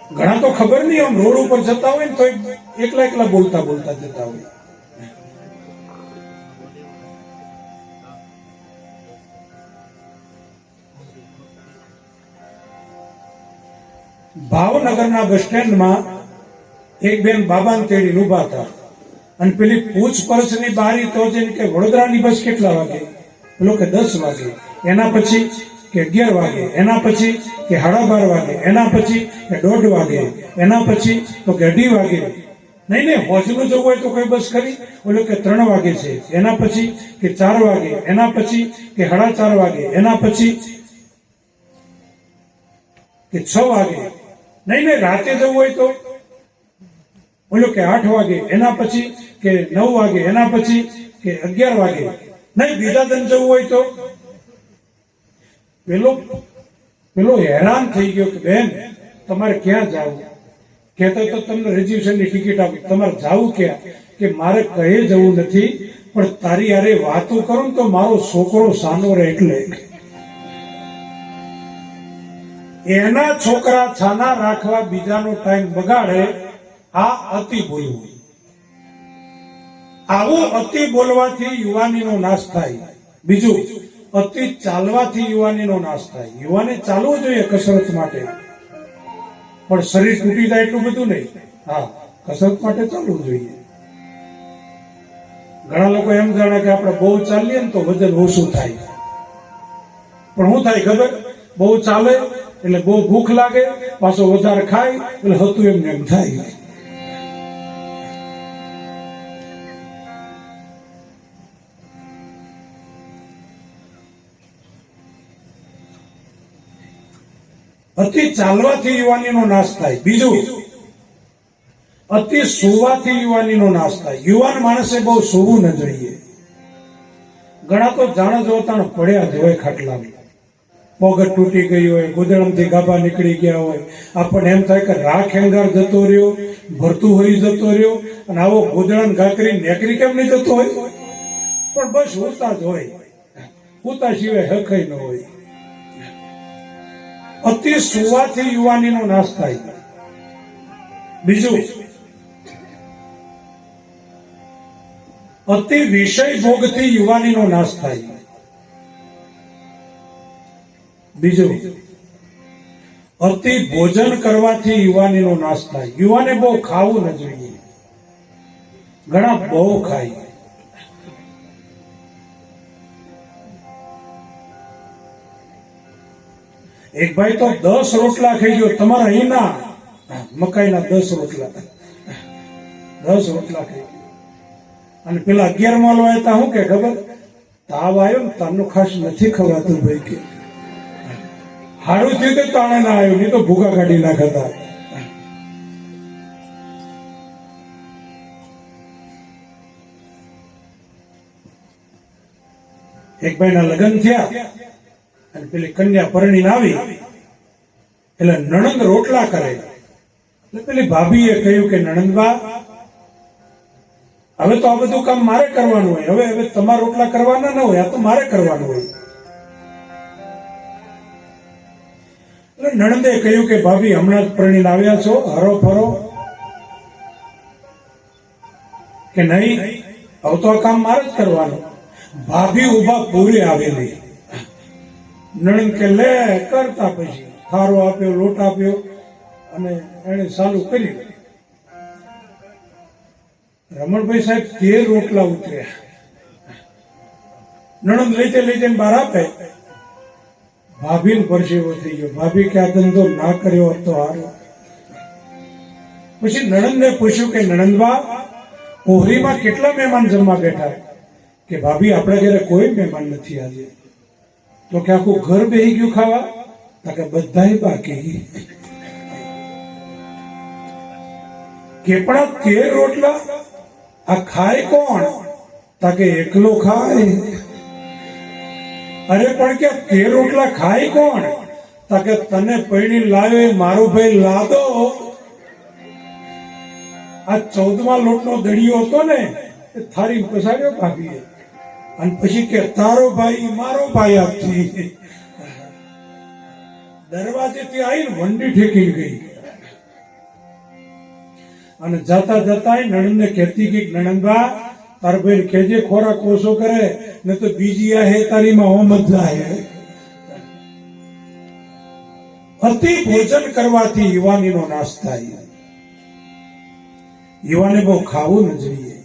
ઘણા તો ખબર નહીં આમ રોડ ઉપર જતા હોય ને તો એકલા એકલા બોલતા બોલતા જતા હોય. ભાવનગરના બસ સ્ટેન્ડમાં એક બેન બાબાને તેડી ઉભા હતા અને પેલી પૂછપરછની બારી તો જેમ કે વડોદરાની બસ કેટલા વાગે, પેલો કે 10 વાગે, એના પછી કે 11 વાગે, એના પછી કે 12:30 વાગે, એના પછી કે 1:30 વાગે, એના પછી તો કે 2:30 વાગે. નહીં હોજનું જવું હોય તો કોઈ બસ ખરી? ઓલો કે 3 વાગે છે, એના પછી કે 4 વાગે, એના પછી કે 4:30 વાગે, એના પછી કે 6 વાગે. નહીં રાતે જવું હોય તો બોલો કે 8 વાગે, એના પછી કે 9 વાગે, એના પછી કે 11 વાગે. નહીં બીજા દિન જવું હોય તો પેલો હેરાન થઈ ગયો કે બેન તમારે ક્યાં જવું? કહેતા તો તમને રિઝર્વેશનની ટિકિટ આપી, તમારે જવું ક્યાં? કે મારે કહે જવું નથી, પણ તારી યારે વાતો કરું તો મારો છોકરો સાનો રહે એટલે. એના છોકરા છાના રાખવા બીજાનો ટાઈમ બગાડે, આ અતિ બોલવું. આવું અતિ બોલવાથી યુવાનીનો નાશ થાય. બીજું, અતિ ચાલવાથી યુવાનીનો નાશ થાય. યુવાને ચાલવું જોઈએ કસરત માટે, પણ શરીર તૂટી જાય એટલું બધું નહીં. હા, કસરત માટે ચાલવું જોઈએ. ઘણા લોકો એમ જાણે કે આપણે બહુ ચાલીએ ને તો વજન ઓછું થાય, પણ શું થાય ખબર? બહુ ચાલે એટલે બહુ ભૂખ લાગે, પાછો વધારે ખાય એટલે હતું એમને એમ થાય. અતિ ચાલવાથી યુવાનીનો નાશ થાય. બીજું, અતિ સુવાથી યુવાનીનો નાશ થાય. યુવાન માણસે બહુ સુવું ન જોઈએ. ઘણા તો જાણે જોતા પડ્યા જ હોય ખાટલામાં, પગ તૂટી ગઈ હોય, ગોદડમથી ગાભા નીકળી ગયા હોય, આપણને એમ થાય કે રાખ હેંગાર જતો રહ્યો, ભરતું હોય જતો રહ્યો, અને આવો ગોદડા ઘાકરી નેકરી કેમ નહીં જતો હોય? પણ બસ હોતા જ હોય, હોતા સિવાય હકઈ ન હોય. અતિ સુવાથી યુવાનીનો નાશ થાય. બીજું, અતિ વિષય ભોગથી યુવાનીનો નાશ થાય. બીજું, અતિ ભોજન કરવાથી યુવાનીનો નાશ થાય. યુવાને બહુ ખાવું ન જોઈએ. ઘણા બહુ ખાય. એક ભાઈ તો 10 રોટલા ખાઈ ગયો. તમારા અહીંના મકાઈના 10 રોટલા 10 રોટલા ખાઈ ગયો. અને પેલા 11 માલો હતા શું કે ખબર? તાવ આવ્યો ને તારનું ખાસ નથી ખવાતું ભાઈ કે. હારું થયું તો તાણે ના આવ્યું, નહીં તો ભૂખા કાઢી નાખતા. એક ભાઈના લગ્ન થયા અને પેલી કન્યા પરણીને આવી એટલે નણંદ રોટલા કરે. એટલે પેલી ભાભીએ કહ્યું કે નણંદબા, હવે તો આ બધું કામ મારે કરવાનું હોય, હવે તમારા રોટલા કરવાના ન હોય, આ તો મારે કરવાનું હોય. એટલે નણંદે કહ્યું કે ભાભી હમણાં જ પરણીને આવ્યા છો, હરો ફરો? કે નહીં, હવે તો આ કામ મારે જ કરવાનું. ભાભી ઉભા પૂરી આવેલી. નણંદ કે લે કરતા, પછી થારો આપ્યો, લોટ આપ્યો અને એને ચાલુ કર્યું. રમણભાઈ સાહેબ 13 રોટલા ઉતર્યા. નણંદ લઈ જઈને બહાર આપે. ભાભીને પરસેવો થઈ ગયો. ભાભી કે આ ધંધો ના કર્યો હોત તો હારો. પછી નણંદને પૂછ્યું કે નણંદબા, ઓહરીમાં કેટલા મહેમાન જમવા બેઠા? કે ભાભી આપણા ઘરે કોઈ મહેમાન નથી આજે. તો કે આખું ઘર બેહી ગયું ખાવા? તો કે બધાય બાકી. કે પણ 13 રોટલા આ ખાય કોણ? તાકે એકલો ખાય. અરે પણ કે 13 રોટલા ખાય કોણ? તાકે તને પૈણી લાવ્યો મારો ભાઈ લાદો. આ 14મા લોટનો દડિયો હતો ને એ થારી પસાડ્યો ભાભીએ. અને પછી કે તારો ભાઈ મારો ભાઈ આપતી. દરવાજેથી આવીને વંડી ઠેકી ગઈ. અને જતા જતા નણંદને કહેતી કે નણંદબા તાર ભાઈ કેજે ખોરાક ઓછો કરે ને તો બીજી આ હે તારીમાં હોમ જ જાય. અતિ ભોજન કરવાથી યુવાનીનો નાશ થાય. યુવાને બહુ ખાવું ન જોઈએ.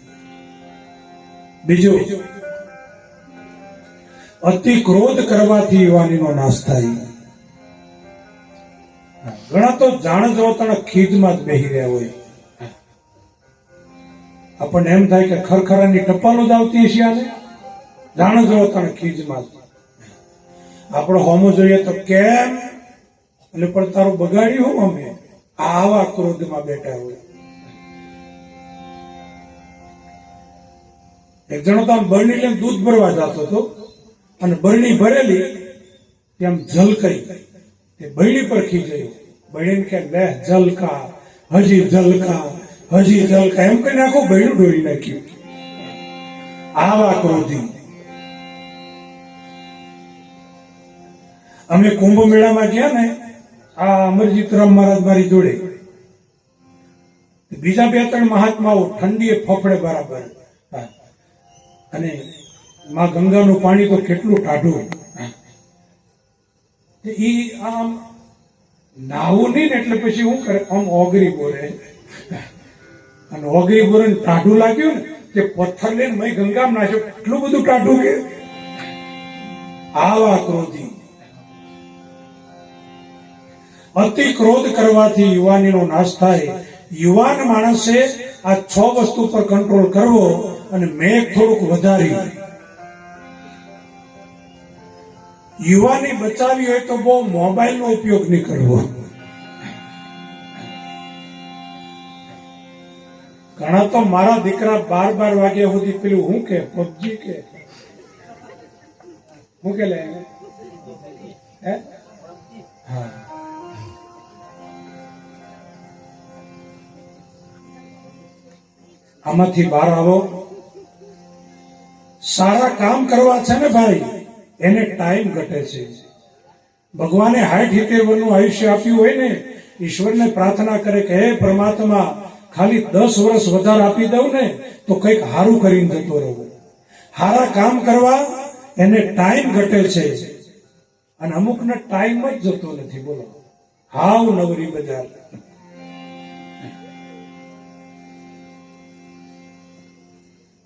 બીજું, અતિ ક્રોધ કરવાથી યુવાનીનો નાશ થાય. ઘણા તો જાણ જો તને ખીજમાં જ બેહી રહ્યા હોય. આપણને એમ થાય કે ખરખરાની ટપાલો જ આવતી હશે આને, જાણ જો તને ખીજમાં જ. આપણો હોમો જોઈએ તો કેમ એટલે પણ તારું બગાડ્યું હું અમે આવા ક્રોધમાં બેઠા હોય. એક જણો તો આમ બરણી લઈને દૂધ ભરવા જતો હતો અને બરણી ભરેલી તેમ ઝલકાઈ, તે બરણી પર ખીજાયું. બરણીને કે લે ઝલકા, હજી ઝલકા, હજી ઝલકા, એમ કહીને આખું બરણું ઢોળી નાખ્યું. આવા ક્રોધી. અમે કુંભ મેળામાં ગયા ને, આ અમરજીત રામ મહારાજ મારી જોડે, બીજા બે ત્રણ મહાત્માઓ ઠંડીએ ફફડે બરાબર, અને માં ગંગાનું પાણી તો કેટલું ટાઢું. ઈ આમ નાવું નહીં ને એટલે પછી શું કરે, આમ ઓગરી બોરે, અને ઓગરી બોરે ટાઢું લાગ્યું ને તે પથ્થર લઈને મેં ગંગામાં નાખ્યો. એટલું બધું ટાઢું કે આવા ક્રોધી. અતિ ક્રોધ કરવાથી યુવાનીનો નાશ થાય. યુવાન માણસે આ 6 વસ્તુ પર કંટ્રોલ કરવો અને મેઘ થોડુંક વધારી. યુવાની બચાવી હોય તો બહુ મોબાઈલનો ઉપયોગ નહીં કરવો. ઘણા તો મારા દીકરા 12 વાગ્યા સુધી પેલું હું કે પબજી કે હું કે લે હે હા, આમાંથી બહાર આવો. સારા કામ કરવા છે ને ભાઈ, એને ટાઈમ ઘટે છે. ભગવાને 60-70 વર્ષનું આયુષ્ય આપ્યું હોય ને, ઈશ્વરને પ્રાર્થના કરે કે હે પરમાત્મા ખાલી 10 વર્ષ વધારે આપી દઉં ને તો કંઈક સારું કરીને જતો રહું. સારા કામ કરવા એને ટાઈમ ઘટે છે, અને અમુકને ટાઈમ જ જતો નથી. બોલો, હાવ નવરી બજાર.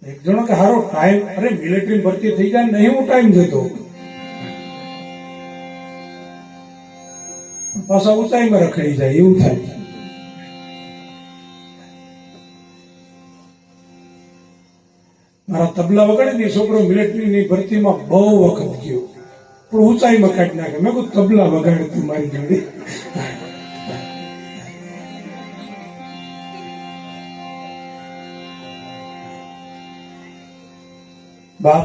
એક જણો કે હારો ટાઈમ, અરે મિલિટરી ભરતી થઈ જાય નહીં હું ટાઈમ જતો, પાછા ઊંચાઈમાં રખડી જાય એવું થાય. મારા તબલા વગાડે ને છોકરો મિલિટરીની ભરતીમાં બહુ વખત ગયો, પણ ઊંચાઈમાં કાઢી નાખે. મેં કહું તબલા વગાડે તું મારી જોડે. બાપ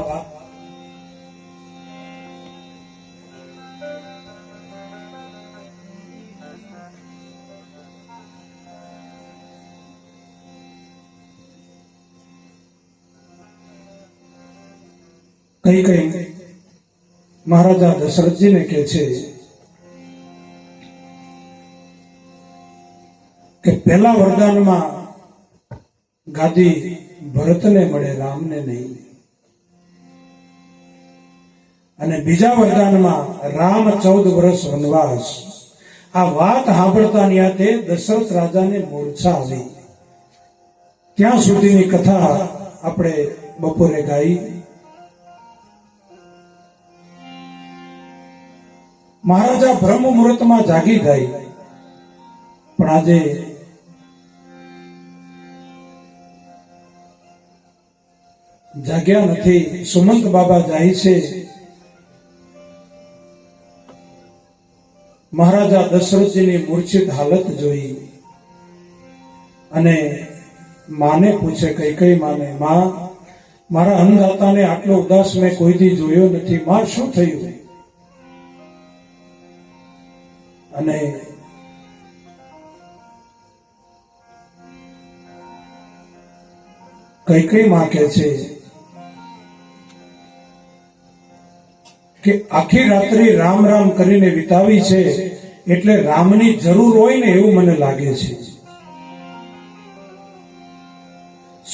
કઈ મહારાજા દશરથજીને કે છે કે પહેલા વરદાનમાં ગાદી ભરતને મળે, રામને નહીં. અને બીજા વરદાનમાં રામ 14 વર્ષ વનવાસ. આ વાત સાંભળતા ન્યાતે દશરથ રાજાને મૂર્છા આવી. ત્યાં સુધીની કથા આપણે બપોરે ગાઈ. મહારાજા બ્રહ્મ મુહૂર્તમાં જાગી ગયા, પણ આજે જાગ્યા નથી. સુમંત બાબા જાય છે. મહારાજા દશરથજીની મૂર્છિત હાલત જોઈ અને માને પૂછે, કઈ માને, માં મારા અન્નદાતાને આટલો ઉદાસ મેં કોઈથી જોયો નથી, માં શું થયું? અને કઈ માં કે છે કે આખી રાત્રિ રામ રામ કરીને વિતાવી છે, એટલે રામની જરૂર હોય ને એવું મને લાગે છે.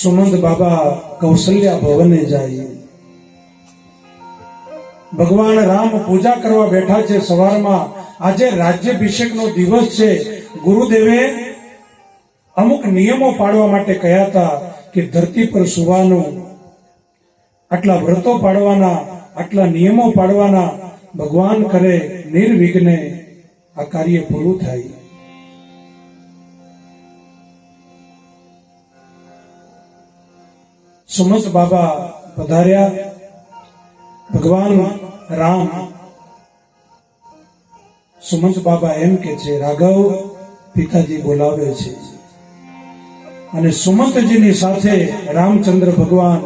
સુનંદ બાબા કૌશલ્યા ભવને જાય. ભગવાન રામ પૂજા કરવા બેઠા છે સવારમાં. આજે રાજ્યાભિષેકનો દિવસ છે. ગુરુદેવે અમુક નિયમો પાડવા માટે કહ્યા હતા કે ધરતી પર સુવાનું, આટલા વ્રતો પાડવાના, આટલા નિયમો પાડવાના. ભગવાન કરે નિર્વિઘ્ને આ કાર્ય પૂરું થાય. સુમંત બાબા પધાર્યા. ભગવાન રામ સુમંત બાબા એમ કે છે, રાઘવ પિતાજી બોલાવે છે. અને સુમંતજીની સાથે રામચંદ્ર ભગવાન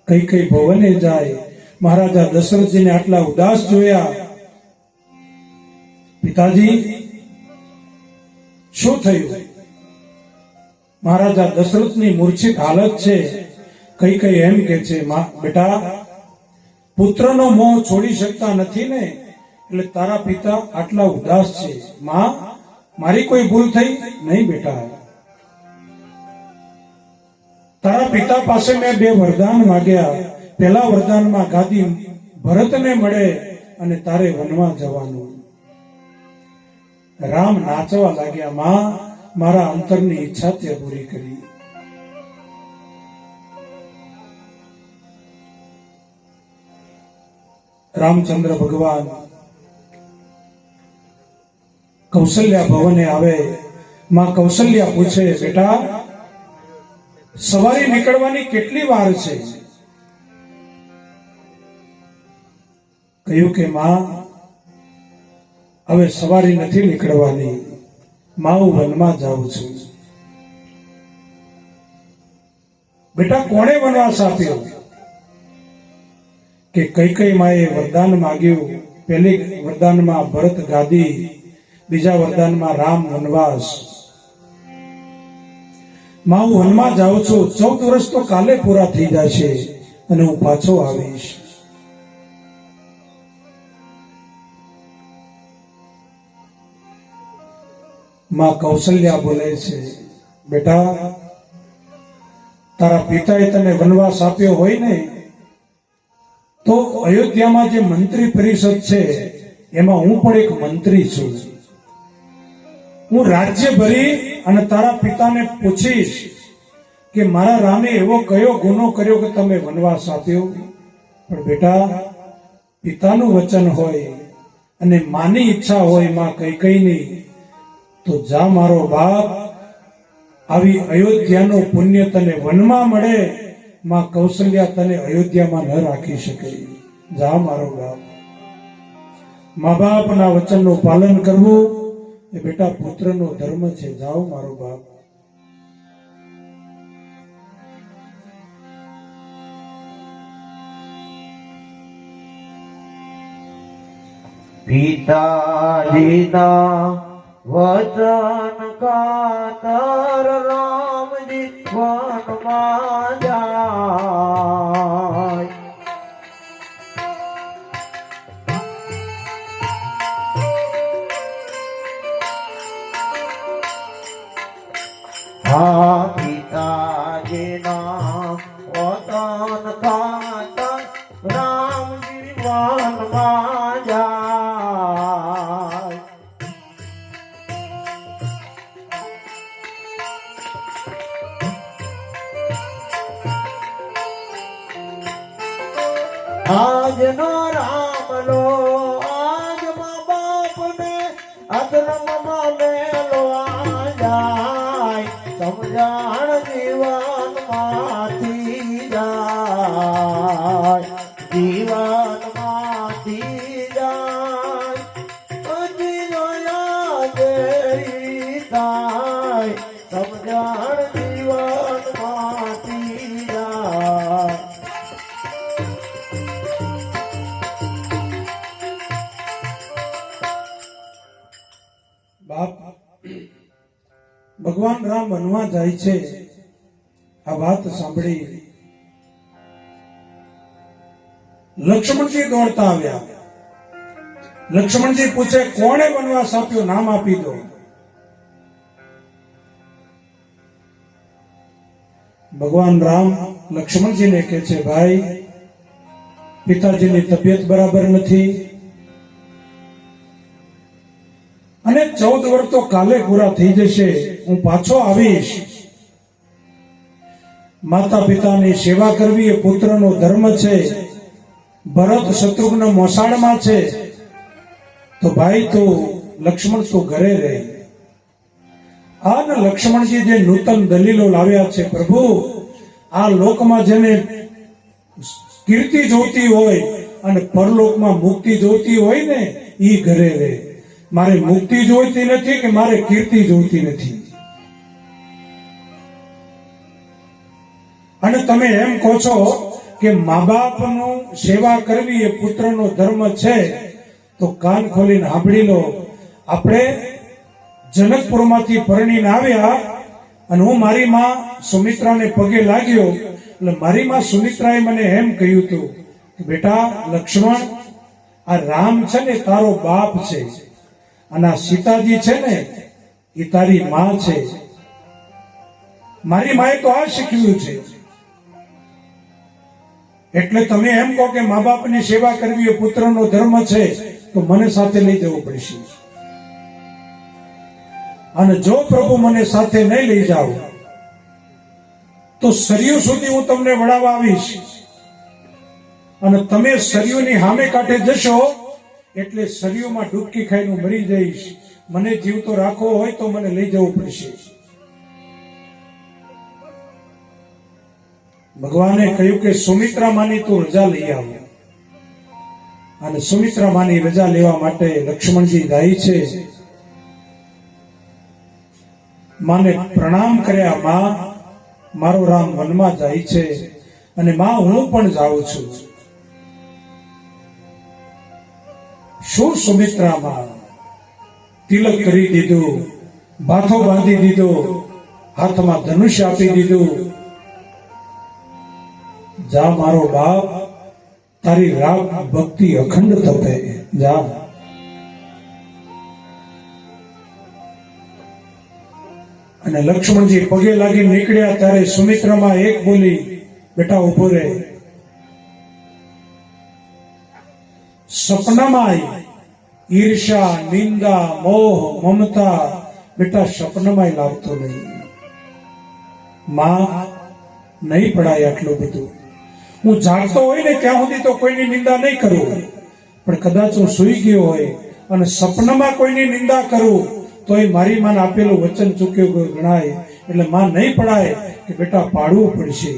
કઈ ભવને જાય. મહારાજા દશરથજીને આટલા ઉદાસ જોયા. પિતાજી શું થયું? મહારાજા દશરથની મૂર્છિત હાલત છે. કઈ એમ કે છે, બેટા પુત્રનો મોહ છોડી શકતા નથી ને, એટલે તારા પિતા આટલા ઉદાસ છે. માં, મારી કોઈ ભૂલ થઈ નહીં બેટા. તારા પિતા પાસે મેં 2 વરદાન માંગ્યા. પહેલા વરદાનમાં ગાદી ભરતને મળે અને તારે વનમાં જવાનું. રામ નાચવા લાગ્યા. માં, મારા અંતરની ઈચ્છા તે પૂરી કરી. રામચંદ્ર ભગવાન કૌશલ્યા ભવને આવે. માં કૌશલ્યા પૂછે, બેટા સવારે નીકળવાની કેટલી વાર છે? કહ્યું કે માં, હવે સવારે નથી નીકળવાની. માં, હું વનમાં જાઉં છું. બેટા કોણે વનવાસ આપ્યો? કે કઈ માએ વરદાન માંગ્યું. પહેલી વરદાનમાં ભરત ગાદી, બીજા વરદાનમાં રામ વનવાસ. માં, હું વનમાં જાઉં છું. 14 વર્ષ તો કાલે પૂરા થઈ જશે અને હું પાછો આવીશ. માં કૌશલ્યા બોલે છે, બેટા તારા પિતાએ તને વનવાસ આપ્યો હોય ને, તો અયોધ્યામાં જે મંત્રી પરિષદ છે એમાં હું પણ એક મંત્રી છું. હું રાજ્ય ભરી અને તારા પિતાને પૂછીશ કે મારા રામે એવો કયો ગુનો કર્યો કે તમે વનવાસ આપ્યો. પણ બેટા, પિતાનું વચન હોય અને માની ઈચ્છા હોય માં કૈકેયીની, તો જા મારો બાપ. આવી અયોધ્યાનું પુણ્ય તને વનમાં મળે. માં કૌશલ્યા તને અયોધ્યામાં ન રાખી શકે. જા મારો બાપ. મા બાપના વચનનું પાલન કરવું એ બેટા પુત્રનો ધર્મ છે. જાઓ મારો બાપ. પિતાજીના વચન ખાતર રામજી વનમાં જાય. હા, પિતાજીના વચન ખાતર રામજી વનમાં જાય. આજનો રામલો આજ મા બાપને આશ્રમમાં મેલો જાય. સમજાણ જીવનમાંથી જાય, જીવનમાંથી જાય. હજી જોયા જેવી થાય, સમજાણ જીવનમાંથી જાય. બાપ, ભગવાન રામ વનમાં જાય છે. આ વાત સાંભળી લક્ષ્મણજી દોડતા આવ્યા. લક્ષ્મણજી પૂછે, કોણે વનવાસ આપ્યો? નામ આપી દો. ભગવાન રામ લક્ષ્મણજીને કહે છે, ભાઈ પિતાજીની તબિયત બરાબર નથી અને 14 વર્ષ તો કાલે પૂરા થઈ જશે, હું પાછો આવીશ. માતા પિતાની સેવા કરવી એ પુત્રનો ધર્મ છે. ભરત શત્રુઘ્ન મોસાળમાં છે, તો ભાઈ તું લક્ષ્મણ તું ઘરે રહે. આ લક્ષ્મણજી જે નૂતન દલીલો લાવ્યા છે, પ્રભુ આ લોકમાં જેને કીર્તિ જોઈતી હોય અને પરલોકમાં મુક્તિ જોઈતી હોય ને ઈ ઘરે રહે. મારે મુક્તિ જોઈતી નથી કે મારે કીર્તિ જોઈતી નથી. અને તમે એમ કહો છો કે મા બાપનું સેવા કરવી એ પુત્રનો ધર્મ છે, તો કાન ખોલીને સાંભળી લો. આપણે જનકપુરમાંથી પરણીને આવ્યા અને હું મારી માં સુમિત્રાને પગે લાગ્યો, એટલે મારી માં સુમિત્રાએ મને એમ કહ્યું હતું કે બેટા લક્ષ્મણ, આ રામ છે ને તારો બાપ છે અને આ સીતાજી છે ને એ તારી માં છે. મારી માએ તો આ શીખવ્યું છે. એટલે તમે એમ કહો કે મા બાપની સેવા કરવી એ પુત્રનો ધર્મ છે, તો મને સાથે લઈ જવું પડશે. અને જો પ્રભુ મને સાથે નહીં લઈ જાઓ તો સરયુ સુધી હું તમને વળાવવા આવીશ અને તમે સરયુની સામે કાંઠે જશો એટલે સરયુમાં ડૂબકી ખાઈને મરી જઈશ. મને જીવતો રાખવો હોય તો મને લઈ જવું પડશે. ભગવાને કહ્યું કે સુમિત્રા માની તું રજા લઈ આવ. અને સુમિત્રા માની રજા લેવા માટે લક્ષ્મણજી જાય છે. માને પ્રણામ કર્યા, માં મારો રામ વનમાં જાય છે અને માં હું પણ જાઉં છું. શું સુમિત્રા માં તિલક કરી દીધું, ભાથો બાંધી દીધો, હાથમાં ધનુષ્ય આપી દીધું. જા મારો બાપ, તારી રામ ભક્તિ અખંડ તપે, જા. અને લક્ષ્મણજી પગે લાગી નીકળ્યા ત્યારે સુમિત્રામાં એક બોલી, બેટા ઉભો રહે. સપનામાં ઈર્ષા, નિંદા, મોહ, મમતા બેટા સપનામાં લાવતો નહીં. માં નહીં પડાય આટલું બધું. હું જાગતો હોય ને ત્યાં સુધી તો કોઈની નિંદા નહીં કરું, પણ કદાચ હું સૂઈ ગયો હોય અને સપનામાં કોઈની નિંદા કરું તો એ મારી માને આપેલું વચન ચૂક્યું ગણાય. એટલે માં નહીં પડાય કે બેટા પાડવું પડશે.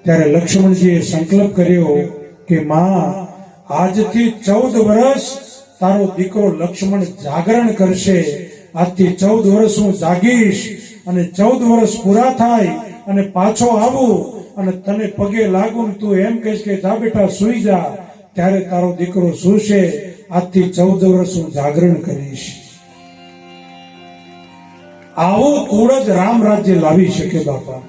ત્યારે લક્ષ્મણજીએ સંકલ્પ કર્યો કે માં આજથી 14 વર્ષ તારો દીકરો લક્ષ્મણ જાગરણ કરશે. આજથી 14 વર્ષ હું જાગીશ અને 14 વર્ષ પૂરા થાય અને પાછો આવું અને તને પગે લાગુ, તું એમ કહીશ કે જા બેટા સૂઈ જા, ત્યારે તારો દીકરો સૂશે. આજથી 14 વર્ષ હું જાગરણ કરીશ. આવું કુળ જ રામ રાજ્ય લાવી શકે બાપા.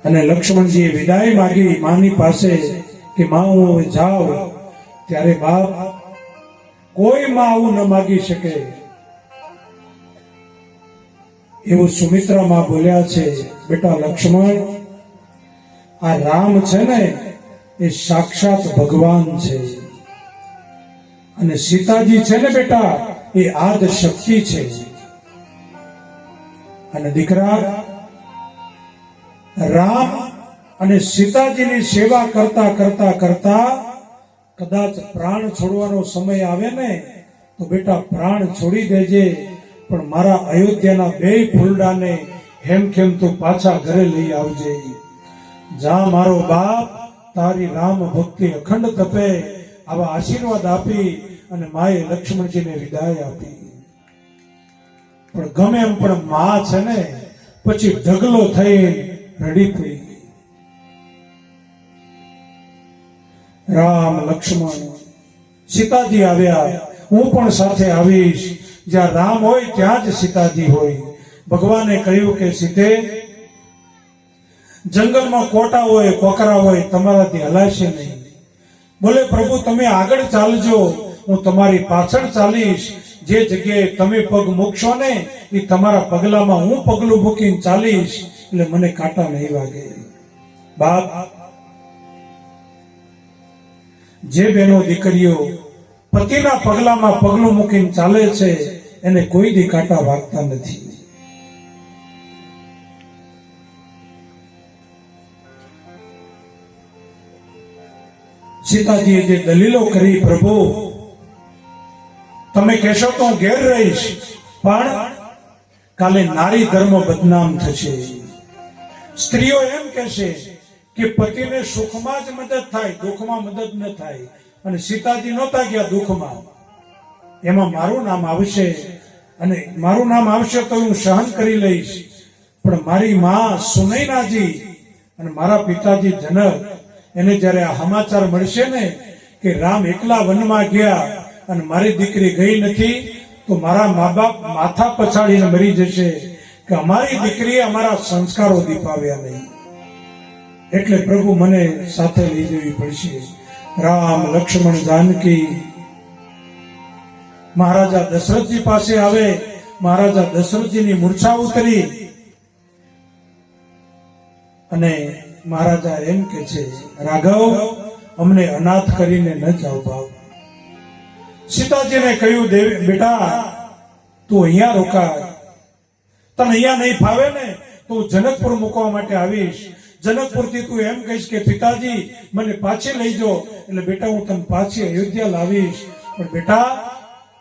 અને લક્ષ્મણજીએ વિદાય માંગી માની પાસે કે માં હું હવે જાઉં. ત્યારે બાપ કોઈ માં આવું ન માગી શકે એવું સુમિત્રા માં બોલ્યા છે, બેટા લક્ષ્મણ, આ રામ છે ને એ સાક્ષાત ભગવાન છે અને સીતાજી છે ને બેટા એ આદ શક્તિ છે. અને દીકરા, રામ અને સીતાજીની સેવા કરતા કરતા કરતા કદાચ પ્રાણ છોડવાનો સમય આવે ને તો બેટા પ્રાણ છોડી દેજે, પણ મારા અયોધ્યાના 2 ફૂલડાને હેમખેમ તું પાછા ઘરે લઈ આવજે. જા મારો બાપ, તારી રામ ભક્તિ અખંડ તપે. આવા આશીર્વાદ આપી અને માએ લક્ષ્મણજીને વિદાય આપી. પણ ગમે એમ પણ માં છે ને પછી ઢગલો થઈ રડી પડી. રામ લક્ષ્મણ સીતાજી આવ્યા, હું પણ સાથે આવીશ. જ્યાં રામ હોય ત્યાં જ સીતાજી હોય. ભગવાને કહ્યું કે સીતે, જંગલમાં કોટા હોય, કોકરા હોય, તમારાથી હલાશે નહીં. બોલે પ્રભુ તમે આગળ ચાલજો, હું તમારી પાછળ ચાલીશ. જે જગ્યાએ તમે પગ મૂકશો ને એ તમારા પગલામાં હું પગલું મૂકીને ચાલીશ એટલે મને કાંટા નહીં વાગે. બાપ, જે બહેનો દીકરીઓ પતિના પગલામાં પગલું મૂકીને ચાલે છે એને કોઈ દી કાંટા વાગતા નથી. સીતાજીએ જે દલીલો કરી, પ્રભુ તમે કહેશો તો હું ઘેર રહીશ, પણ કાલે નારી ધર્મ બદનામ થશે. સ્ત્રીઓ એમ કહેશે કે પતિને સુખમાં જ મદદ થાય, દુઃખમાં મદદ ન થાય. અને સીતાજી નહોતા ગયા દુઃખમાં, એમાં મારું નામ આવશે, અને મારું નામ આવશે તો હું સહન કરી લઈશ. પણ મારી માં સુનૈનાજી અને મારા પિતાજી જનક, એને જ્યારે આ સમાચાર મળશે ને કે રામ એકલા વનમાં ગયા અને મારી દીકરી ગઈ નથી, તો મારા મા બાપ માથા પછાડીને મરી જશે કે અમારી દીકરીએ અમારા સંસ્કારો દીપાવ્યા નહીં. એટલે પ્રભુ મને સાથે લઈ જવી પડશે. રામ લક્ષ્મણ જાનકી મહારાજા દશરથજી પાસે આવે. મહારાજા દશરથજીની મૂર્છા ઉતરી અને મહારાજા એમ કે છે, રાઘવ, અમને અનાથ કરીને ન જાઓ બાપ. સીતાજીને કહ્યું, બેટા તું અહીંયા રોકાય, તને અહીંયા નહીં ફાવે ને તો જનકપુર મૂકવા માટે આવીશ. જનકપુરથી તું એમ કહીશ કે પિતાજી મને પાછી લઈ જાઓ, એટલે બેટા હું તને પાછી અયોધ્યા લાવીશ, પણ બેટા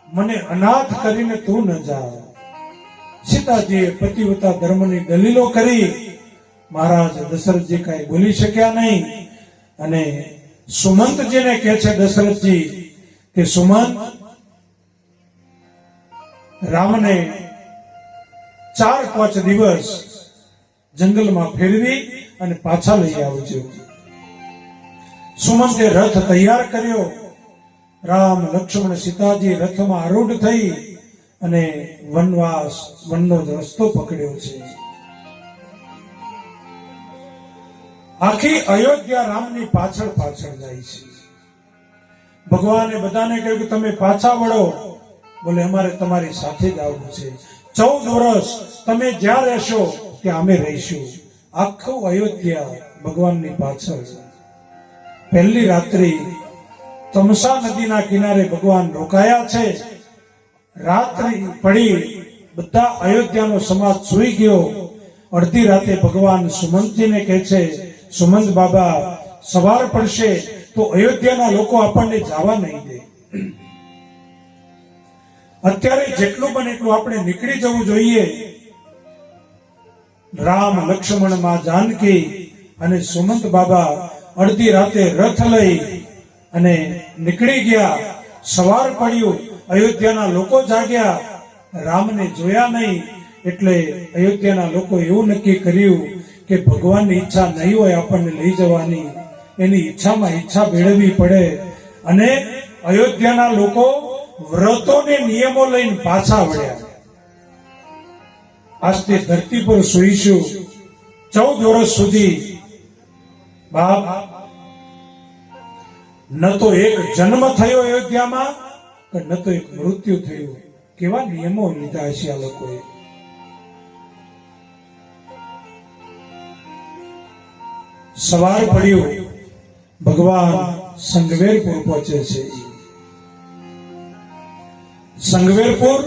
મને અનાથ કરીને તું ન જા. સીતાજીએ પતિવ્રતા ધર્મની દલીલો કરી. મહારાજ દશરથજી કઈ બોલી શક્યા નહીં. અને સુમંતજીને કહે છે દશરથજી કે સુમંત, રામને 4-5 દિવસ જંગલમાં ફેરવી અને પાછા લઈ આવજો. સુમંતે રથ તૈયાર કર્યો. રામ લક્ષ્મણ સીતાજી રથમાં આરૂઢ થઈ અને વનનો રસ્તો પકડ્યો છે. આખી અયોધ્યા રામની પાછળ પાછળ જાય છે. ભગવાને બધાને કહ્યું કે તમે પાછા વળો. બોલે અમારે તમારી સાથે જ આવવું છે. 14 વર્ષ તમે જ્યાં રહેશો ત્યાં અમે રહીશું. આખું અયોધ્યા ભગવાનની પાછળ. પહેલી રાત્રિ તમસા નદીના કિનારે ભગવાન રોકાયા છે. રાત્રિ પડી, બધા અયોધ્યાનો સમાજ સૂઈ ગયો. અડધી રાતે ભગવાન સુમંતજીને કહે છે, સુમંત બાબા, સવાર પડશે તો અયોધ્યાના લોકો આપણને જવા નહીં દે. અત્યારે જેટલું બને એટલું આપણે નીકળી જવું જોઈએ. રામ લક્ષ્મણ માં જાનકી અને સુમંત બાબા અડધી રાતે રથ લઈ અને નીકળી ગયા. સવાર પડ્યું, અયોધ્યાના લોકો જાગ્યા, રામને જોયા નહીં. એટલે અયોધ્યાના લોકો એવું નક્કી કર્યું કે ભગવાનની ઈચ્છા નહીં હોય આપણને લઈ જવાની, એની ઈચ્છામાં ઈચ્છા મેળવવી પડે. અને અયોધ્યાના લોકો વ્રતોને નિયમો લઈને પાછા વળ્યા. આજથી ધરતી પર સૂઈશું 14 વર્ષ સુધી. બાપ, ન તો એક જન્મ થયો અયોધ્યામાં કે ન તો એક મૃત્યુ થયું. કેવા નિયમો લીધા હશે આ લોકોએ. સવાર પડ્યું, ભગવાન સંગવેરપુર પહોંચે છે. સંગવેરપુર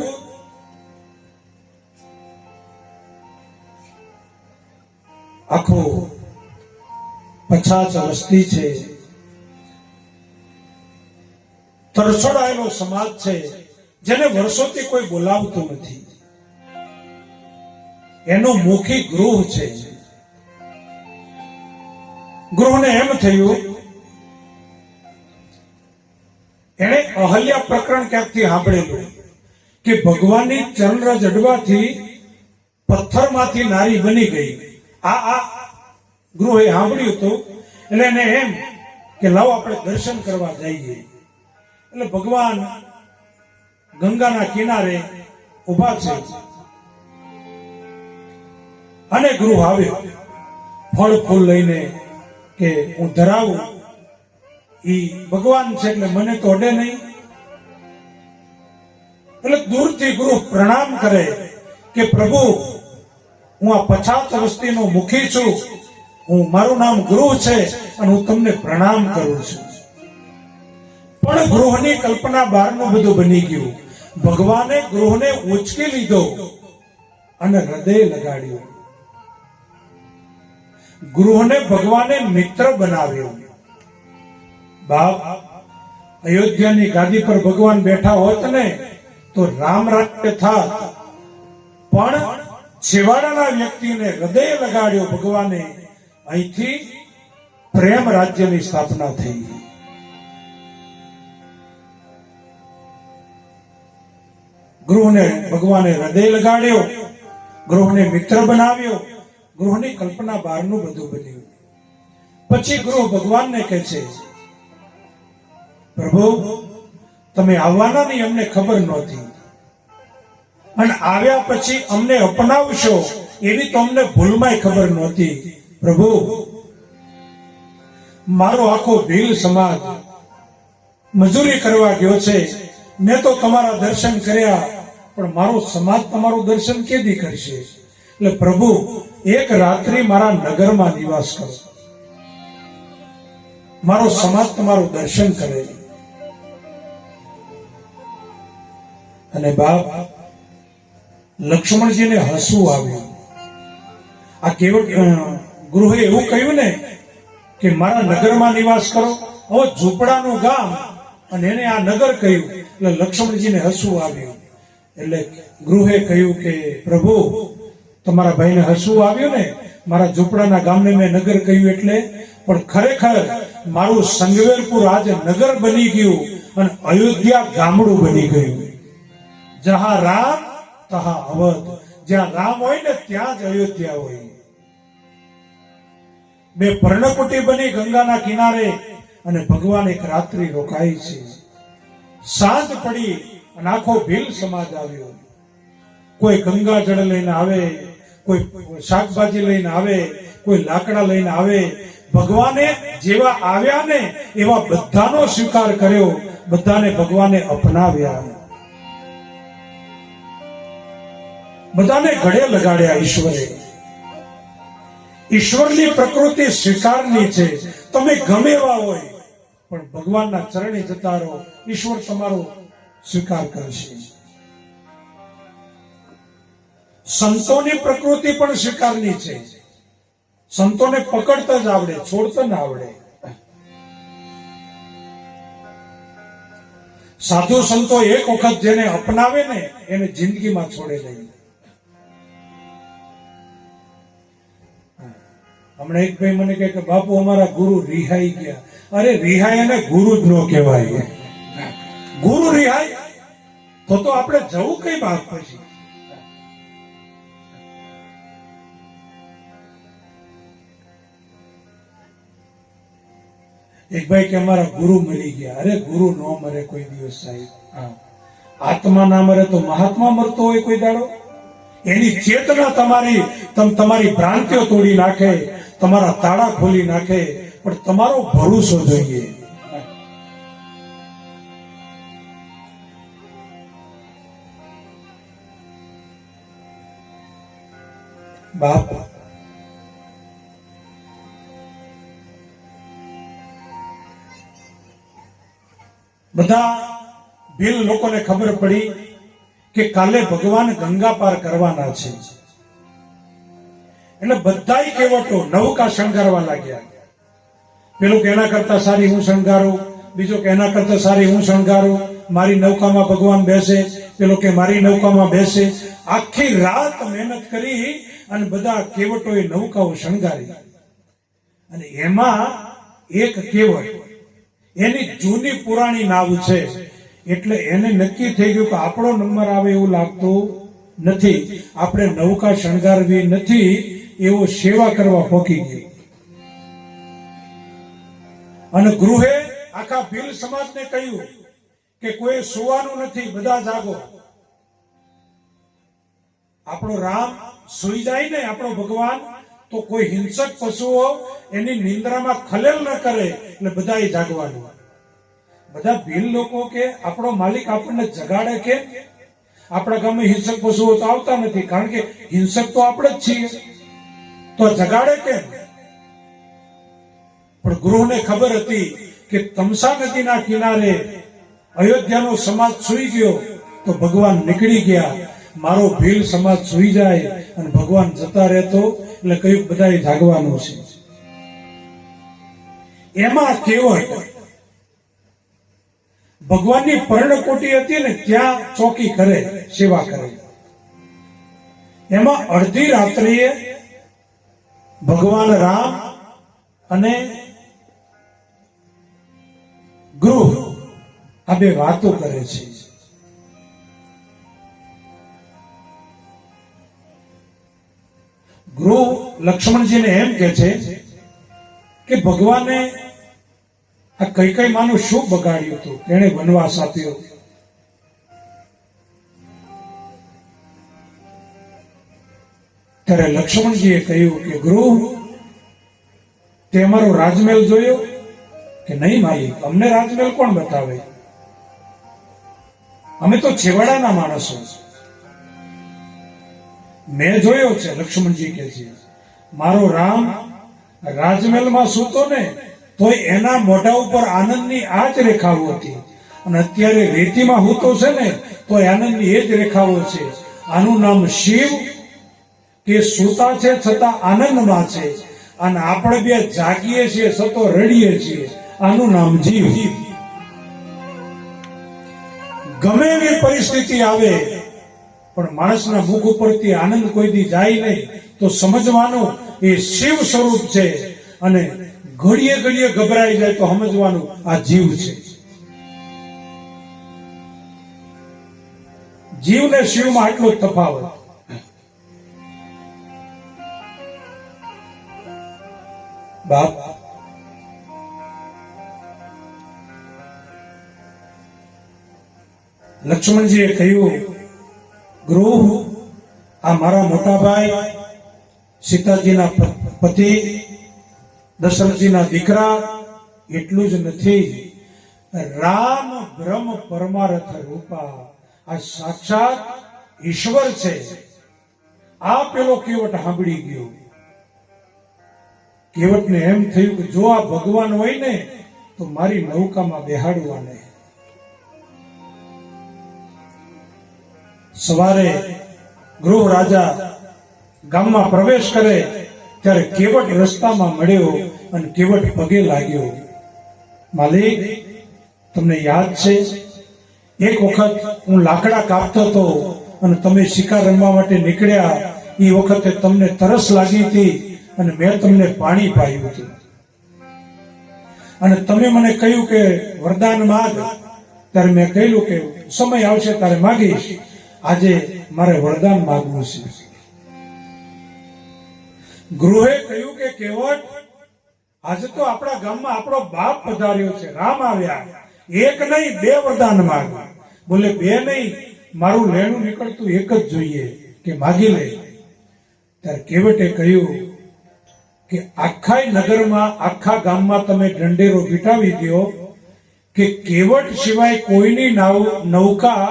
આખો 50 વસ્તી છે. તરછોડાયેલો સમાજ છે, જેને વર્ષોથી કોઈ બોલાવતું નથી. એનું મુખી ગૃહ છે. ગૃહને એમ થયું, એને અહલ્યા પ્રકરણ ક્યાંકથી સાંભળેલું કે ભગવાનની ચરણરજ અડવાથી પથ્થરમાંથી નારી બની ગઈ. આ ગૃહે સાંભળ્યું હતું. એટલે એને એમ કે લાવો આપણે દર્શન કરવા જઈએ. એટલે ભગવાન ગંગાના કિનારે ઉભા છે અને ગૃહ આવ્યો ફળ ફૂલ લઈને કે હું ધરાવું. ઈ ભગવાન છે એટલે મને તો અડે નહીં. એટલે દૂરથી ગુરુ પ્રણામ કરે કે પ્રભુ, હું આ પછાત વસ્તીનો મુખી છું, હું મારું નામ ગુરુ છે અને હું તમને પ્રણામ કરું છું. પણ ગૃહની કલ્પના બહારનું બધું બની ગયું. ભગવાને ગૃહને ઉચકી લીધો અને હૃદય લગાડ્યું. ગૃહને ભગવાને મિત્ર બનાવ્યો. બાપ, અયોધ્યાની ગાદી પર ભગવાન બેઠા હોત ને તો રામ રાજ્ય થાત, પણ છેવાડાના વ્યક્તિને હૃદય લગાડ્યો ભગવાને, અહીંથી પ્રેમ રાજ્યની સ્થાપના થઈ. ગૃહને ભગવાને હૃદય લગાડ્યો, ગૃહને મિત્ર બનાવ્યો, ગૃહની કલ્પના બહારનું બધું બન્યું. પછી ગૃહ ભગવાનને કહે છે, પ્રભુ, તમે આવવાના નહીં અમને ખબર નહોતી, અને આવ્યા પછી અમને અપનાવશો એવી તો અમને ભૂલમાંય ખબર નહોતી. પ્રભુ, મારો આખો ભીલ સમાજ મજૂરી કરવા ગયો છે. મેં તો તમારા દર્શન કર્યા, પણ મારો સમાજ તમારું દર્શન કેદી કરશે? એટલે પ્રભુ, એક રાત્રિ મારા નગરમાં નિવાસ કરો, મારો સમાજ તમારું દર્શન કરે. અને બાપ, લક્ષ્મણજીને હસવું આવ્યું. આ કેવળ ગૃહે એવું કહ્યું ને કે મારા નગરમાં નિવાસ કરો. હવે ઝૂંપડાનું ગામ અને એને આ નગર કહ્યું, એટલે લક્ષ્મણજીને હસવું આવ્યું. એટલે ગૃહે કહ્યું કે પ્રભુ, તમારા ભાઈને હસવું આવ્યું ને, મારા ઝૂંપડાના ગામને મેં નગર કહ્યું એટલે. પણ ખરેખર મારું સંગવેરપુર આજે નગર બની ગયું અને અયોધ્યા ગામડું બની ગયું. જહાં રામ તહાં અવધ. જ્યાં રામ હોય ને ત્યાં જ અયોધ્યા હોય. બે પર્ણકુટી બની ગંગાના કિનારે અને ભગવાન એક રાત્રિ રોકાય છે. સાંજ પડી અને આખો ભીલ સમાજ આવ્યો. કોઈ ગંગા જળ લઈને આવે, કોઈ શાકભાજી લઈને આવે, કોઈ લાકડા લઈને આવે. ભગવાને જેવા આવ્યા ને એવા બધાનો સ્વીકાર કર્યો, બધાને ભગવાને અપનાવ્યા, બધાને ગળે લગાડ્યા. ઈશ્વરની પ્રકૃતિ સ્વીકારની છે. તમે ગમે એવા હોય પણ ભગવાનના ચરણે જતા રહો, ઈશ્વર તમારો સ્વીકાર કરશે. સંતોની પ્રકૃતિ પણ સ્વીકારની છે. સંતોને પકડતા જ આવડે, છોડતા ના આવડે. સાધુ સંતો એક વખત જેને અપનાવે ને એને જિંદગીમાં છોડે નહીં. હમણાં એક ભાઈ મને કહે કે બાપુ, અમારા ગુરુ રિહાઈ ગયા. અરે રિહાઈ અને ગુરુ જ ન કહેવાય. ગુરુ રિહાઈ તો આપણે જવું કઈ બાદ પછી? એક ભાઈ કે અમારા ગુરુ મરી ગયા. અરે ગુરુ ન મરે કોઈ દિવસ સાહેબ. આત્મા ના મરે તો મહાત્મા મરતો હોય કોઈ દાડો. એની ચેતના તમારી ભ્રાંતિઓ તોડી નાખે, તમારા તાળા ખોલી નાખે, પણ તમારો ભરોસો જોઈએ. બાપ, બધા ભીલ લોકોને ખબર પડી કે કાલે ભગવાન ગંગા પાર કરવાના છે. એટલે બધાય કેવટો નૌકા શણગારવા લાગ્યા. પેલું કે એના કરતા સારી હું શણગારું, બીજો કે એના કરતા સારી હું શણગારું, મારી નૌકામાં ભગવાન બેસે, પેલો કે મારી નૌકામાં બેસે. આખી રાત મહેનત કરી અને બધા કેવટોએ નૌકાઓ શણગારી. અને એમાં એક કેવટ, એની જૂની પુરાણી નાવ છે, એટલે એને નક્કી થઈ ગયું કે આપણો નંબર આવે એવું લાગતું નથી, આપણે નૌકા શણગારવી નથી, એવો સેવા કરવા પોકી ગયો. અને ગૃહે આખા ભીલ સમાજને કહ્યું કે કોઈ સુવાનું નથી, બધા જાગો. આપણો રામ સુઈ જાય ને, આપણો ભગવાન, તો કોઈ હિંસક પશુઓ એની નિંદ્રામાં ખલેલ ન કરે, એટલે બધાએ જાગવાનું. બધા ભીલ લોકો કે આપણો માલિક આપણને જગાડે કે આપણા ગામમાં હિંસક પશુઓ તો આવતા નથી, કારણ કે હિંસક તો આપણે જ છીએ, તો જગાડે કેમ? પણ ગૃહને ખબર હતી કે તમસા નદીના કિનારે અયોધ્યાનો સમાજ સૂઈ ગયો તો ભગવાન નીકળી ગયા, મારો ભીલ સમાજ સૂઈ જાય અને ભગવાન જતા રહેતો, એટલે કયું બધાએ જાગવાનું છે. એમાં કેવટ ભગવાનની પર્ણકોટી હતી ને, ત્યાં ચોકી કરે, સેવા કરે. એમાં અડધી રાત્રિએ ભગવાન રામ અને ગૃહ આ બે વાતો કરે છે. ગૃહ લક્ષ્મણજીને એમ કે છે કે ભગવાને આ કઈ માનું શું બગાડ્યું હતું, એને વનવાસ આપ્યો. ત્યારે લક્ષ્મણજીએ કહ્યું કે ગૃહ, તે અમારો રાજમહેલ જોયો કે નહીં માલિક? અમને રાજમહેલ કોણ બતાવે? અમે તો છેવાડાના માણસો. મેં જોયો છે, લક્ષ્મણજી કહે છે, મારો રામ રાજમહેલમાં સૂતો ને તોય એના મોઢા ઉપર આનંદની આ જ રેખાઓ હતી, અને અત્યારે રેતીમાં સૂતો છે ને તો આનંદની એ જ રેખાઓ છે. આનું નામ શિવ, કે સૂતા છે છતાં આનંદમાં છે, અને આપણે બે જાગીએ છીએ સતો રડીએ છીએ, આનું નામ જીવ. ગમે એવી પરિસ્થિતિ આવે પણ માણસના મુખ ઉપરથી આનંદ કોઈ દી જાય નહીં, તો સમજવાનું એ શિવ સ્વરૂપ છે, અને ઘડીએ ઘડીએ ગભરાઈ જાય તો સમજવાનું આ જીવ છે. જીવ ને શિવમાં આટલો જ તફાવત. બાપ, લક્ષ્મણજીએ કહ્યું, ગૃહ, આ મારા મોટા ભાઈ સીતાજીના પતિ દશરથજીના દીકરા એટલું જ નથી, રામ બ્રહ્મ પરમાર્થ રૂપા, આ સાક્ષાત ઈશ્વર છે. આ પેલો કેવટ સાંભળી ગયો. કેવટને એમ થયું કે જો આ ભગવાન હોય ને તો મારી નૌકામાં બેહાડવાને. સવારે ગૃહ રાજા ગામમાં પ્રવેશ કરે ત્યારે કેવટ રસ્તામાં મળ્યો અને કેવટ પગે લાગ્યો. માલિક, તમને યાદ છે એક વખત હું લાકડા કાપતો હતો અને તમે શિકાર રમવા માટે નીકળ્યા, એ વખતે તમને તરસ લાગી હતી અને મેં તમને પાણી પાયું હતું, અને તમે મને કહ્યું કે વરદાન માંગ. ત્યારે મેં કહ્યું કે સમય આવશે ત્યારે માગીશ, આજે મારે વરદાન માંગવું છે. ગૃહે કહ્યું કે કેવટ, આજે તો આપણા ગામમાં આપણો બાપ પધાર્યો છે, રામ આવ્યા, એક નહીં બે વરદાન માંગ. બોલે બે નહીં, મારું લેણું નીકળતું એક જ જોઈએ, કે માગી લે. ત્યારે કેવટે કહ્યું કે આખા નગરમાં આખા ગામમાં તમે ઢંઢેરો પીટાવી દો કે કેવટ સિવાય કોઈની નૌકા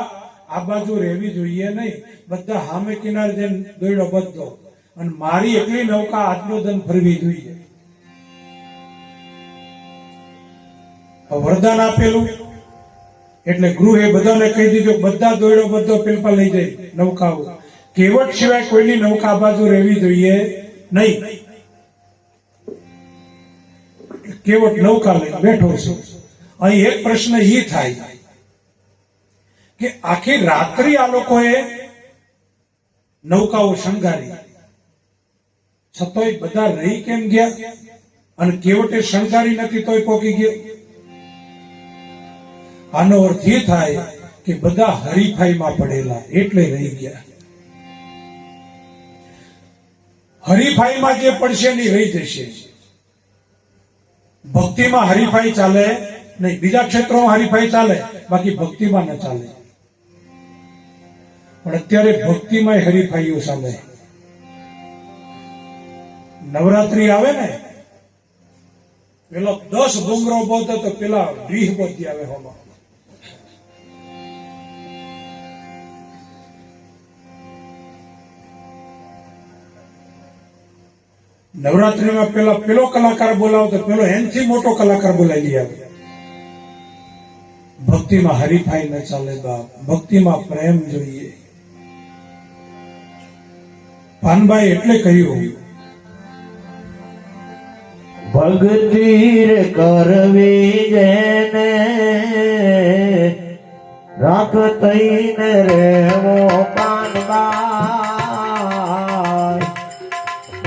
આ બાજુ રહેવી જોઈએ નહીં, બધા સામે કિનારે જઈને દોડો બધો, અને મારી એકલી નૌકા આટલો દન ફરવી જોઈએ. વરદાન આપેલું એટલે ગૃહે બધાને કહી દીધું, બધા દોડો બધો પેલપા લઈ જાય નૌકાઓ, કેવટ સિવાય કોઈની નૌકા આ બાજુ રહેવી જોઈએ નહીં. કેવટ નૌકા લઈને બેઠો છે. અહીં એક પ્રશ્ન એ થાય કે આખી રાત્રિ આ લોકોએ નૌકાઓ શણગારી, છતોય બધા રહી કેમ ગયા? અને કેવટે શણગારી નથી તોય પોકી ગયો. આનો અર્થ એ થાય કે બધા હરીફાઈમાં પડેલા એટલે રહી ગયા. હરીફાઈમાં જે પડશે ને રહી જશે. ભક્તિમાં હરીફાઈ ચાલે નહીં, બીજા ક્ષેત્રોમાં હરીફાઈ ચાલે, બાકી ભક્તિમાં ન ચાલે. પણ અત્યારે ભક્તિમાં હરીફાઈઓ ચાલે. નવરાત્રી આવે ને, પેલો 10 ડુંગરો બોધે તો પેલા 20 બોધી આવે. હોમાં નવરાત્રીમાં પેલો કલાકાર બોલાવો તો પેલો એનથી મોટો કલાકાર બોલાવી આવે. ભક્તિમાં હરીફાઈ ન ચાલે બાપ, ભક્તિમાં પ્રેમ જોઈએ. પાનભાઈ એટલે કહ્યું, ભક્તિ રે કરવી જેને રાખતઈને રેવો પાનબાઈ,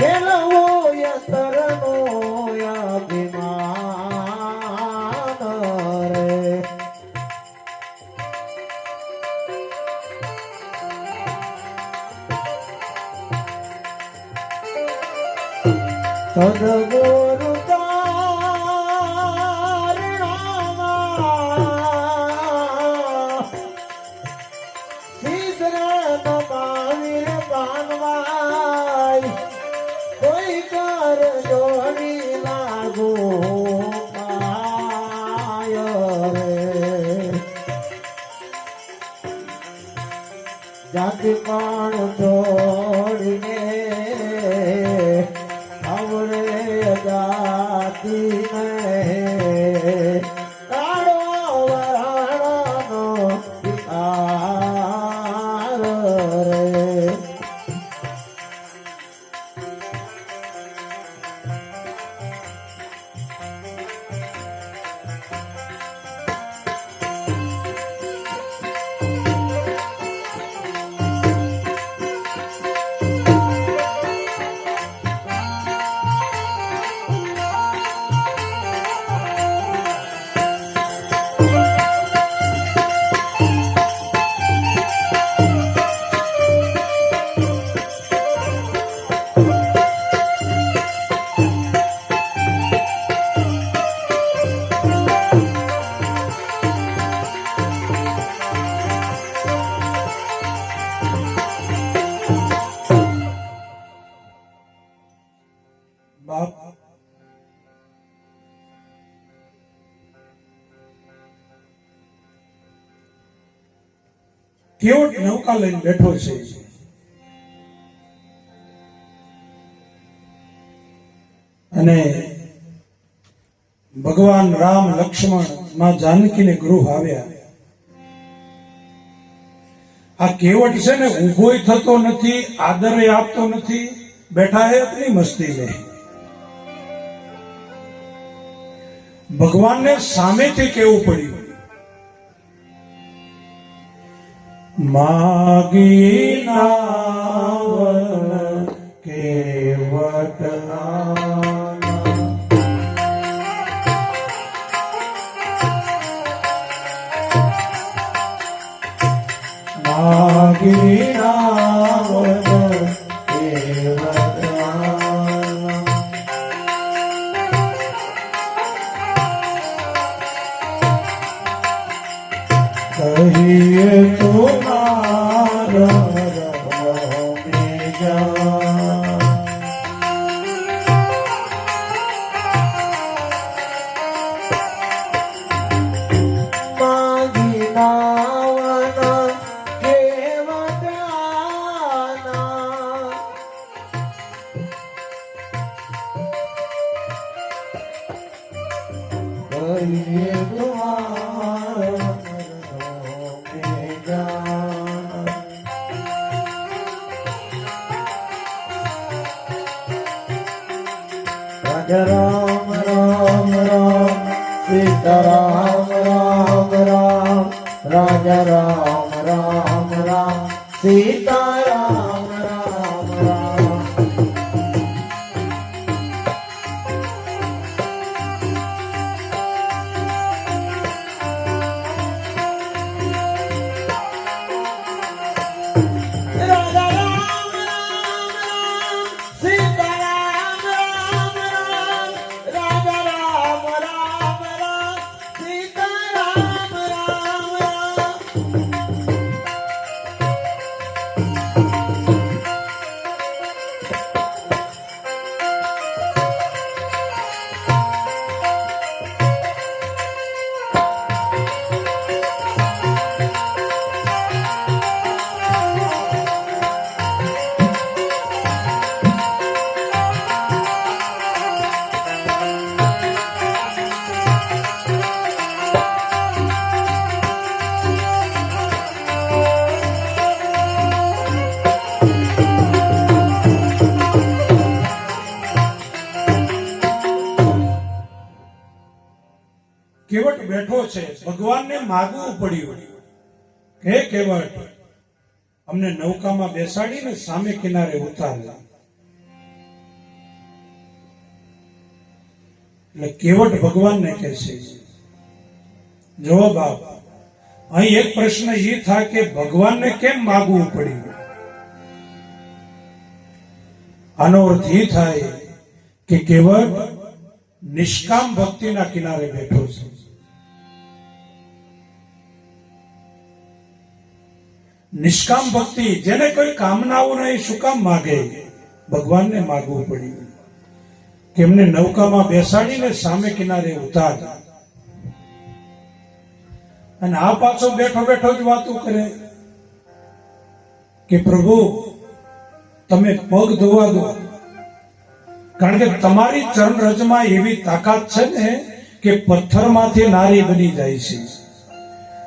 કેલવો યંતરનો અભિમાન રે. સદગુરુ કારણામાં શીઘ્ર નમાવીર પાનવાઈ, કોઈ કર જોડી લાગો માય રે. જાતિ પણ છોડીને આવડે જાતિ મેં કાળો વરાળનો વિકાર રે. બાપ કેવટ નૌકા લઈને બેઠો છે. અને ભગવાન રામ લક્ષ્મણ માં જાનકીને ગૃહ આવ્યા. આ કેવટ છે ને ઊભોય થતો નથી, આદરે આપતો નથી, બેઠા હે अपनी મસ્તી લે. ભગવાનને સામેથી કેવું પડ્યું, માગી નાવન કેવટ માગી નાવન કેવટ કહીએ તો માગી નાવન કેવટાના, કહીએ તો રામ રામ રામ સીતારામ રામ રામ, રાજા રામ રામ રામ સીતારામ રામ રામ. રાજા રામ રામ રામ સીતારામ રામ રામ, રાજા રામ રામ રામ સીતારામ રામ રામ. બેઠો છે, ભગવાનને માગવું પડ્યું હે કેવટ અમને નૌકામાં બેસાડીને સામે કિનારે ઉતારલા. એટલે કેવટ ભગવાનને કહે છે, જો બાપ અહીં એક પ્રશ્ન એ થાય કે ભગવાનને કેમ માગવું પડ્યું? આનો અર્થ એ થાય કે કેવટ નિષ્કામ ભક્તિના કિનારે બેઠો છે. નિષ્કામ ભક્તિ જેને કોઈ કામનાઓ નહીં, શું કામ માગે? ભગવાનને માગવું પડ્યું કે એમને નૌકામાં બેસાડીને સામે કિનારે ઉતાર. અને આ પાછો બેઠો બેઠો જ વાતો કરે કે પ્રભુ તમે પગ ધોવા દો, કારણ કે તમારી ચરણ રજમાં એવી તાકાત છે ને કે પથ્થરમાંથી નારી બની જાય છે.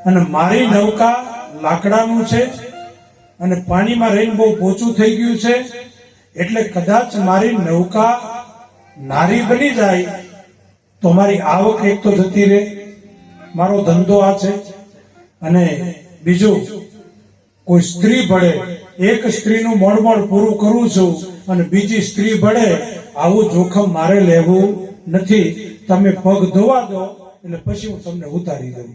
અને મારી નૌકા લાકડાનું છે અને પાણીમાં રહીને બહુ પોચું થઈ ગયું છે, એટલે કદાચ મારી નૌકા નારી બની જાય તો મારી આવક એક તો જતી રહે, મારો ધંધો આ છે. અને બીજું કોઈ સ્ત્રી ભળે, એક સ્ત્રીનું મળમળ પૂરું કરું છું અને બીજી સ્ત્રી ભળે, આવું જોખમ મારે લેવું નથી. તમે પગ ધોવા દો એટલે પછી હું તમને ઉતારી દઉં.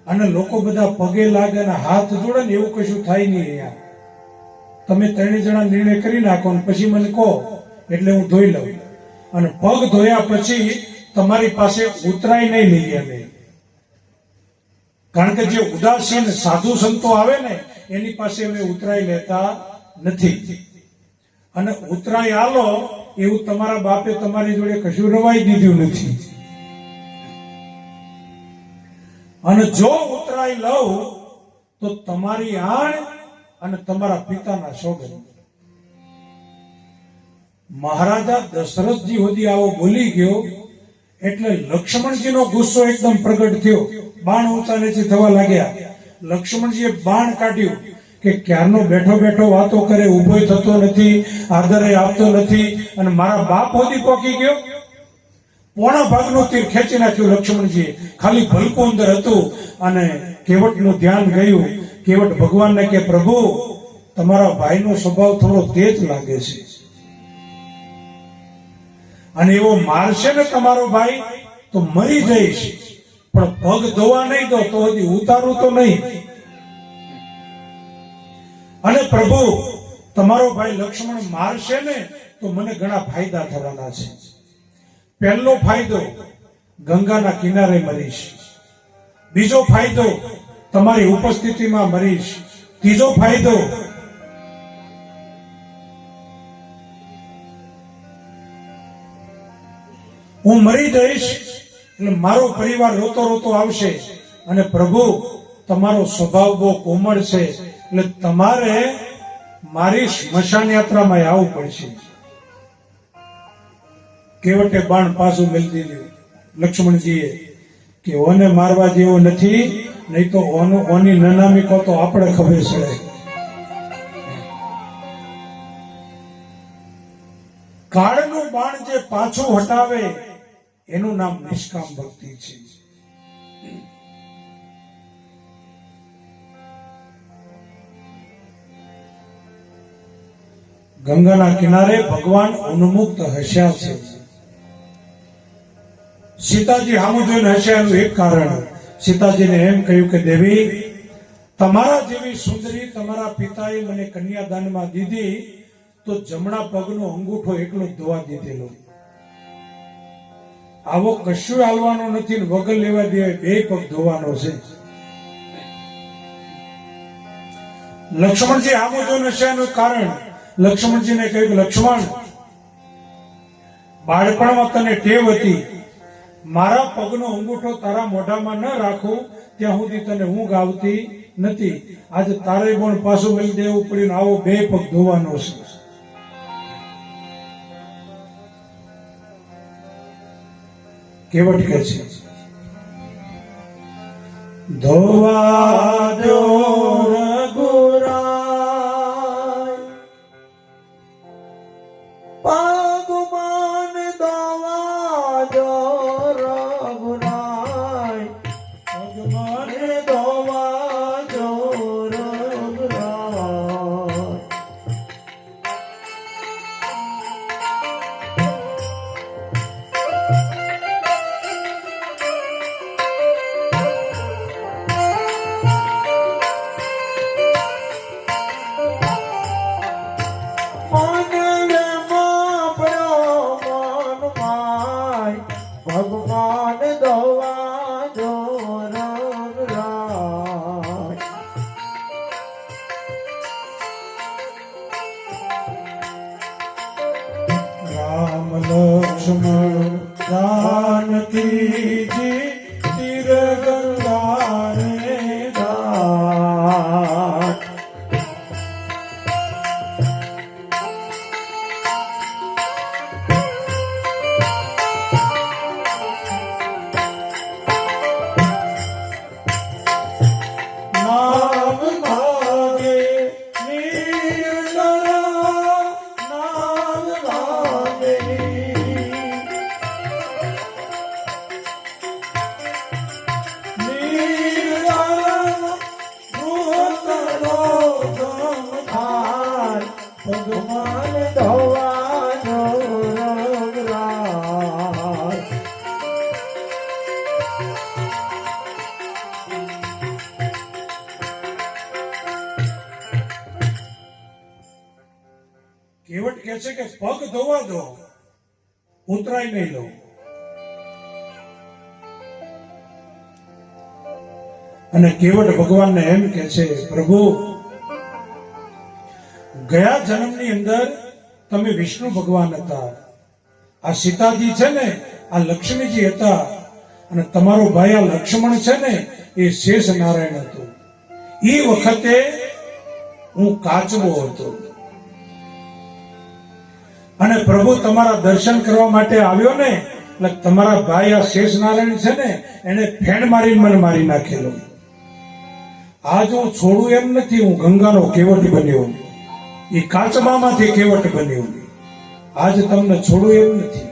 અને લોકો બધા પગે લાગે અને હાથ જોડે ને એવું કશું થાય નહીં. અહીંયા તમે ત્રણે જણા નિર્ણય કરી નાખો અને પછી મને કહો એટલે હું ધોઈ લઉં. અને પગ ધોયા પછી તમારી પાસે ઉતરાય નહીં લઈએ અમે, કારણ કે જે ઉદાસીન સાધુ સંતો આવે ને એની પાસે અમે ઉતરાય લેતા નથી. અને ઉતરાય આલો એવું તમારા બાપે તમારી જોડે કશું રવાઈ દીધું નથી. અને જો ઉતરાય લઉં તો તમારી આણ અને તમારા પિતાના સોગંદ. મહારાજા દશરથજી સુધી આવો બોલી ગયો એટલે લક્ષ્મણજીનો ગુસ્સો એકદમ પ્રગટ થયો. બાણ ઊંચા નીચે થવા લાગ્યા. લક્ષ્મણજીએ બાણ કાઢ્યું કે ક્યારનો બેઠો બેઠો વાતો કરે, ઉભો થતો નથી, આદરે આપતો નથી, અને મારા બાપ સુધી પહોંચી ગયો. પોણા ભાગનું તીર ખેંચી નાખ્યું લક્ષ્મણજીએ. ખાલી ભલકું અંદર હતું અને કેવટનું ધ્યાન ગયું. કેવટ ભગવાનને કે પ્રભુ તમારા ભાઈનો સ્વભાવ થોડો તેજ લાગે છે, અને એવો મારશે ને તમારો ભાઈ તો મરી જઈશ, પણ પગ ધોવા નહીં દો તો હજી ઉતારું તો નહીં. અને પ્રભુ તમારો ભાઈ લક્ષ્મણ મારશે ને તો મને ઘણા ફાયદા થવાના છે. પહેલો ફાયદો ગંગાના કિનારે મરીશ, બીજો ફાયદો તમારી ઉપસ્થિતિમાં મરીશ, ત્રીજો ફાયદો હું મરી જઈશ એટલે મારો પરિવાર રોતો રોતો આવશે. અને પ્રભુ તમારો સ્વભાવ બહુ કોમળ છે એટલે તમારે મારી સ્મશાન યાત્રામાં આવવું પડશે. કેવટે બાણ પાછું મેલી દીધું લક્ષ્મણજીએ કે ઓને મારવા જેવો નથી, નહીં તો ઓની નનામી કહો તો આપણે ખબર પડે. કાળનું બાણ જે પાછું હટાવે એનું નામ નિષ્કામ ભક્તિ છે. ગંગાના કિનારે ભગવાન ઉન્મુક્ત હસ્યા છે. સીતાજી સામું જોઈને હસ્યાનું એક કારણ, સીતાજીને એમ કહ્યું કે દેવી તમારા જેવી સુંદરી તમારા પિતાએ મને કન્યાદાનમાં દીધી તો જમણા પગનો અંગૂઠો એકલો ધોવા દીધેલો, આવો કશું હાલવાનો નથી, વગર લેવા દેવાય બે પગ ધોવાનો છે. લક્ષ્મણજી આમો જો નશાનું કારણ, લક્ષ્મણજીને કહ્યું કે લક્ષ્મણ બાળપણમાં તને ટેવ હતી મારા પગનો અંગૂઠો તારા મોઢામાં ન રાખું ત્યાં સુધી તને ઊંઘ આવતી નથી. આજે તારે પણ પાછું મેલી દેવું પડ્યું, આવો બે પગ ધોવાનો છે. કેવટ કે છે ધોવા દો રઘુરાય, પગમાન દવા બીજી તીર ગંગાને ઘાટ. નામ માગે નીરજના, નામ માગે નીરજના, ભૂતળો ગમ થાય, ભગવાન ધોવાનો રંગરાજ. કેવટ કહે છે કે પગ ધોવા દો, ઉતરાય નહીં લો. અને કેવટ ભગવાનને એમ કે છે, પ્રભુ ગયા જન્મની અંદર તમે વિષ્ણુ ભગવાન હતા, આ સીતાજી છે ને આ લક્ષ્મીજી હતા, અને તમારો ભાઈ આ લક્ષ્મણ છે ને એ શેષ નારાયણ હતું. એ વખતે હું કાચબો હતો, અને પ્રભુ તમારા દર્શન કરવા માટે આવ્યો ને, એટલે તમારા ભાઈ આ શેષ નારાયણ છે ને એને ફેણ મારીને મને મારી નાખેલો. આજ હું છોડું એમ નથી, હું ગંગાનો કેવટ બન્યો, એ કાચબામાંથી કેવટ બન્યો. આજ તમને છોડું એમ નથી.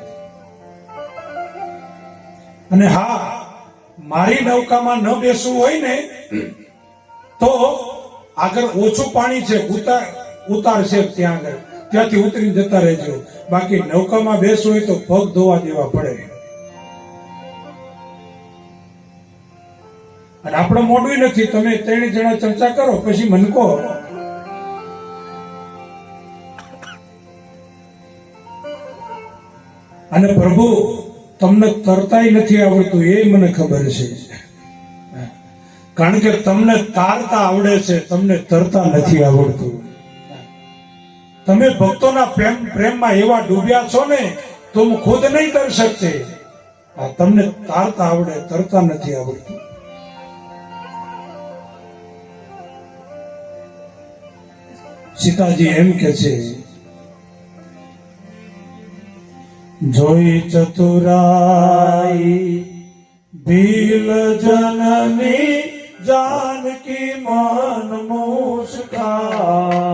અને હા, મારી નૌકામાં ન બેસવું હોય ને તો આગળ ઓછું પાણી છે, ઉતાર છે ત્યાં આગળ, ત્યાંથી ઉતરીને જતા રહેજો. બાકી નૌકામાં બેસવું હોય તો પગ ધોવા દેવા પડે. અને આપણે મોડું નથી, તમે 3 જણા ચર્ચા કરો પછી મને કહો. અને પ્રભુ તમને તરતાય નથી આવડતું એ મને ખબર છે, કારણ કે તમને તારતા આવડે છે, તમને તરતા નથી આવડતું. તમે ભક્તોના પ્રેમમાં એવા ડૂબ્યા છો ને, तुम खुद नहीं कर सकते. તમને તારતા આવડે, તરતા નથી આવડતું. સીતાજી એમ કે છે, જોઈ ચતુરાઈ ભીલ જનની, જાનકી મન મુસ્કાય.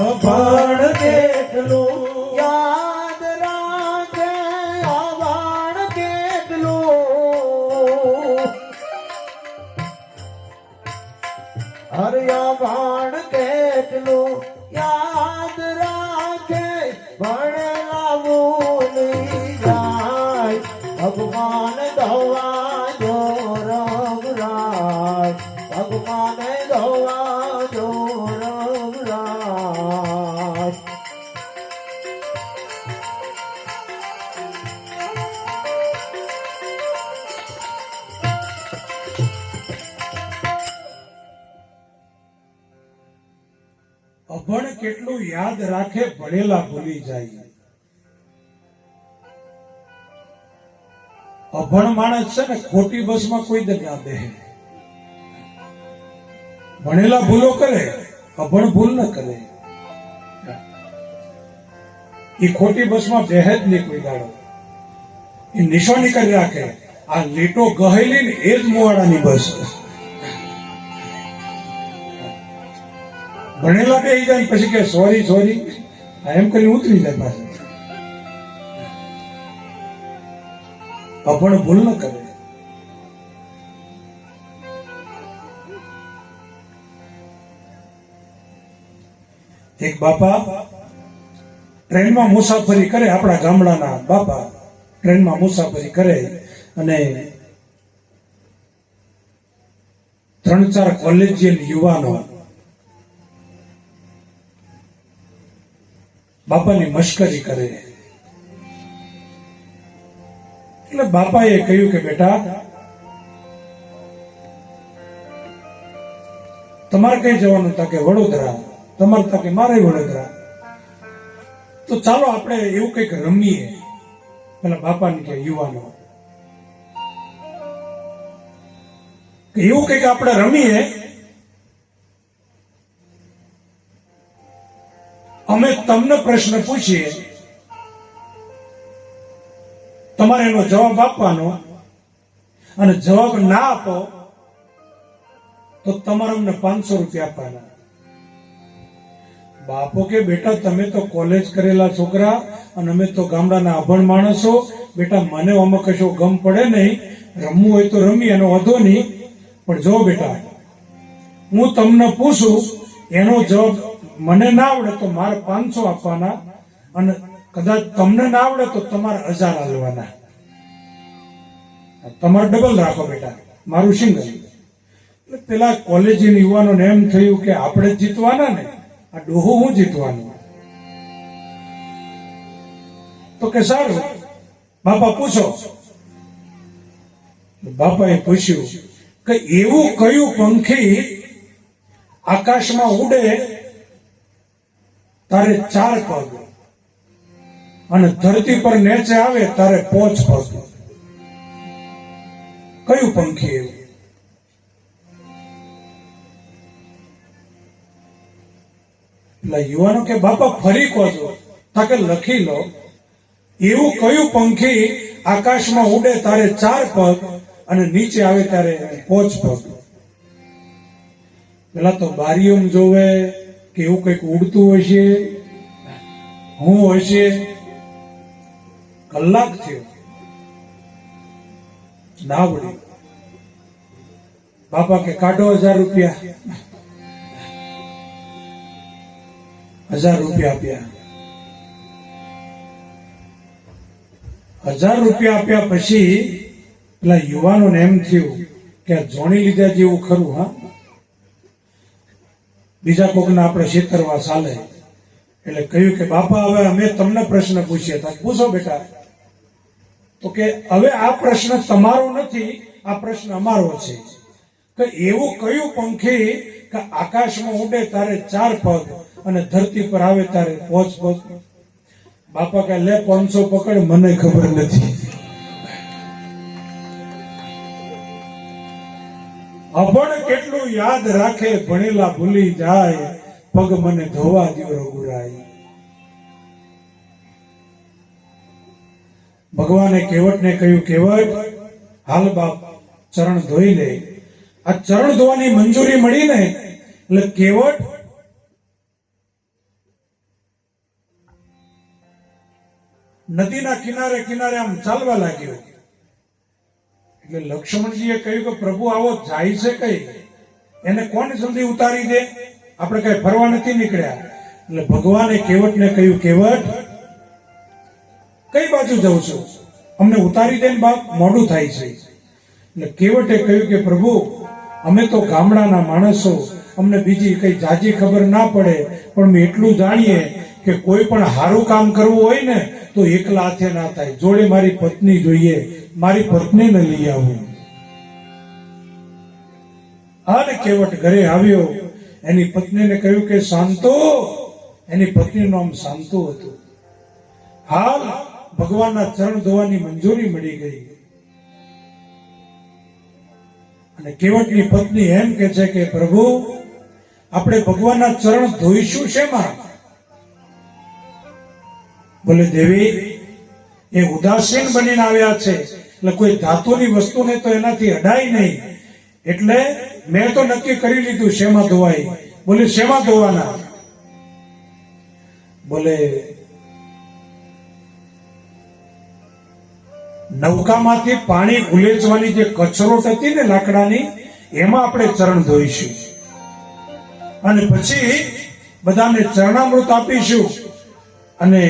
અભણ કેટલું યાદ રાખે, અવાણ કેટલું, હરે અવાણ કેટલું યાદ રાખે, ભણેલા ભૂલી જાય, ભગવાન ધોવા જો રઘુરાય, ભગવાન ધોવા જો રઘુરાય. અભણ કેટલું યાદ રાખે, ભણેલા ભૂલી જાય. અભણ માણસ છે ને ખોટી બસમાં કોઈ દ ના બેહે. ભણેલા ભૂલો કરે, અભણ ભૂલ ન કરે. એ ખોટી બસમાં બેહે જ નહીં કોઈ દાડો. એ નિશાની કરી રાખે, આ લીટો ગહેલી ને એ જ મુવાડાની બસ. ભણેલા બે જાય પછી કે સોરી સોરી એમ કરીને ઉતરી જાય પાછળ. અભણ ભૂલ ન કરે. એક બાપા ટ્રેનમાં મુસાફરી કરે, આપણા ગામડાના બાપા ટ્રેનમાં મુસાફરી કરે અને 3-4 કોલેજિયન યુવાનો બાપાની મશ્કરી કરે. એટલે બાપાએ કહ્યું કે બેટા તમારે કઈ જવાનું તા કે વડોદરા, તમારે તા કે મારે વડોદરા. તો ચાલો આપણે એવું કંઈક રમીએ. પેલા બાપાને કે યુવાનો કે એવું કંઈક આપણે રમીએ. અમે તમને પ્રશ્ન પૂછીએ, તમારે એનો જવાબ આપવાનો, અને જવાબ ના આપો તો તમારે અમને 500 રૂપિયા આપવાના. બાપો કે બેટા તમે તો કોલેજ કરેલા છોકરા અને અમે તો ગામડાના અભણ માણસો, બેટા મને આમાં કશો ગમ પડે નહીં, રમવું હોય તો રમી, એનો વાંધો નહીં, પણ જો બેટા હું તમને પૂછું એનો જવાબ મને ના આવડે તો મારે 500 આપવાના, અને કદાચ તમને ના આવડે તો તમારે 1000 આલવાના. તમારે ડબલ રાખો બેટા, મારું સિંગલ. એટલે પેલા કોલેજના યુવાનોને એમ થયું કે આપણે જીતવાના ને, આ ડોહો હું જીતવાનું. તો કે સારું બાપા પૂછો. બાપાએ પૂછ્યું કે એવું કયું પંખી આકાશમાં ઉડે તારે 4 પગ અને ધરતી પર નીચે આવે તારે 5 પગ? કયું પંખી એવું? એટલે યુવાનો કે બાપા ફરી કહો છો? તા કે લખી લો, એવું કયું પંખી આકાશમાં ઉડે તારે 4 પગ અને નીચે આવે ત્યારે 5 પગ? પેલા તો બારીઓમાં જોવે કે એવું કંઈક ઉડતું હશે, હું હશે. કલાક થયો ના વળી. બાપા કે કાઢો 1000 રૂપિયા. 1000 રૂપિયા આપ્યા. 1000 રૂપિયા આપ્યા પછી પેલા યુવાનોને એમ થયું કે જોણી લીધા જેવું ખરું. હા, બીજા કોકને આપણે છેતરવા ચાલે. એટલે કહ્યું કે બાપા હવે અમે તમને પ્રશ્ન પૂછીએ. તો પૂછો બેટા. તો કે હવે આ પ્રશ્ન તમારો નથી, આ પ્રશ્ન અમારો છે કે એવું કયું પંખી કે આકાશમાં ઉડે તારે 4 પગ અને ધરતી પર આવે તારે 5 પગ? બાપા કે લે 500 પકડ, મને ખબર નથી. અભણ કેટલું યાદ રાખે, ભણેલા ભૂલી જાય, પગ મને ધોવા દીવરો ગુરાય. ભગવાને કેવટને કહ્યું, કેવટ હાલ બાપ ચરણ ધોઈ લે. આ ચરણ ધોવાની મંજૂરી મળી ને એટલે કેવટ નદીના કિનારે કિનારે આમ ચાલવા લાગ્યો. એટલે લક્ષ્મણજીએ કહ્યું કે પ્રભુ આવો જાય છે કઈ, એને કોણ જલ્દી ઉતારી દે, આપણે કઈ ફરવા નથી નીકળ્યા. એટલે ભગવાને કેવટને કહ્યું, કેવટ કઈ બાજુ જવું છું, અમને ઉતારી દે ને બાપ, મોડું થાય છે. એટલે કેવટે કહ્યું કે પ્રભુ અમે તો ગામડાના માણસો, અમને બીજી કઈ જાજી ખબર ના પડે, પણ અમે એટલું જાણીએ કે કોઈ પણ સારું કામ કરવું હોય ને તો એકલા હાથે ના થાય, જોડે મારી પત્ની જોઈએ, મારી પત્નીને લઈ આવું. અને કેવટ ઘરે આવ્યો, એની પત્નીને કહ્યું કે શાંતો. એની પત્નીનું નામ શાંતો હતું. હાલ ભગવાનના ચરણ ધોવાની મંજૂરી મળી ગઈ. અને કેવટની પત્ની એમ કે છે કે પ્રભુ આપણે ભગવાનના ચરણ ધોઈશું શેમાં? બોલે દેવી એ ઉદાસીન બનીને આવ્યા છે, એટલે કોઈ ધાતુની વસ્તુને તો એનાથી અડાય નહીં, એટલે મેં તો નક્કી કરી લીધું શેમાં ધોવાય. બોલે શેમાં ધોવાના? બોલે નૌકામાંથી પાણી ઉલેચવાની જે કચરોટ હતી ને લાકડાની, એમાં આપણે ચરણ ધોઈશું, અને પછી બધાને ચરણામૃત આપીશું, અને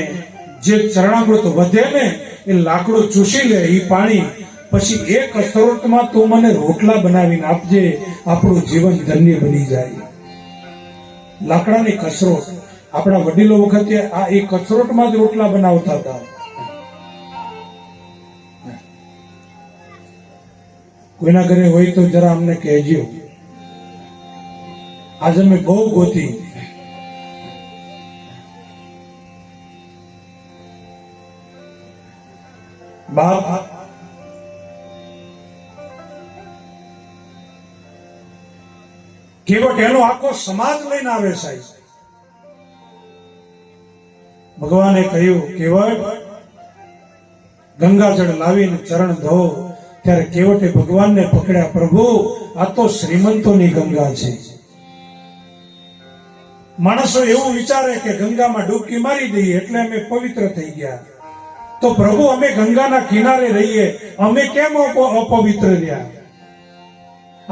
જે ચરણામૃત વધે ને એ લાકડું ચૂસી લે એ પાણી, પછી એ કચરોટમાં તું મને રોટલા બનાવીને આપજે, આપણું જીવન ધન્ય બની જાય. લાકડાની કચરોટ, આપણા વડીલો વખતે આ એ કચરોટમાં જ રોટલા બનાવતા હતા. કોઈના ઘરે હોય તો જરા અમને કહેજો. આજે મેં બહુ ગોતી. બાપ કેવટ એનો આખો સમાજ લઈને આવે સાહેબ. ભગવાને કહ્યું કેવટ ગંગાજળ લાવીને ચરણ ધો. ત્યારે કેવટે ભગવાનને પકડ્યા, પ્રભુ આ તો શ્રીમંતોની ગંગા છે. માણસો એવું વિચારે કે ગંગામાં ડૂબકી મારી દઈએ એટલે અમે પવિત્ર થઈ ગયા. તો પ્રભુ અમે ગંગાના કિનારે રહીએ, અમે કેમ અપવિત્ર રહ્યા?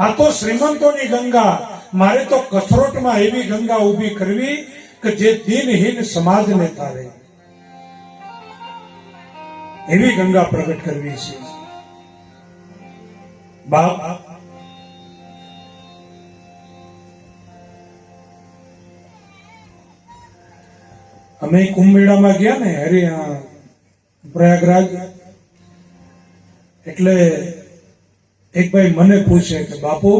આ તો શ્રીમંતોની ગંગા. મારે તો કથરોટમાં એવી ગંગા ઊભી કરવી કે જે દિનહીન સમાજને તારે, એવી ગંગા પ્રગટ કરવી છે. બાપ અમે કુંભ મેળામાં ગયા ને પ્રયાગરાજ, એટલે એક ભાઈ મને પૂછે કે બાપુ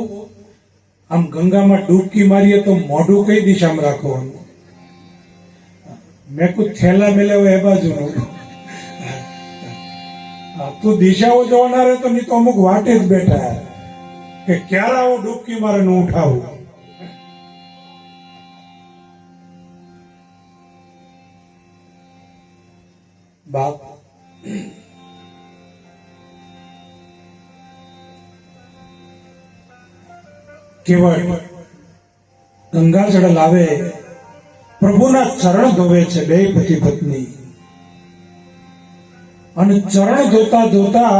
આમ ગંગામાં ડૂબકી મારીએ તો મોઢું કઈ દિશામાં રાખવાનું? મેં કુછ થેલા મેલે એ બાજુનું. તું દિશાઓ જોવાના રહે તો નહીં તો અમુક વાટે જ બેઠા કે ક્યારે આવો ડૂબકી મારે નું ઉઠાવું. બાપ કેવળ ગંગાજળ લાવે, પ્રભુના ચરણ ધોવે છે બે પતિ પત્ની. અને ચરણ ધોતા ધોતા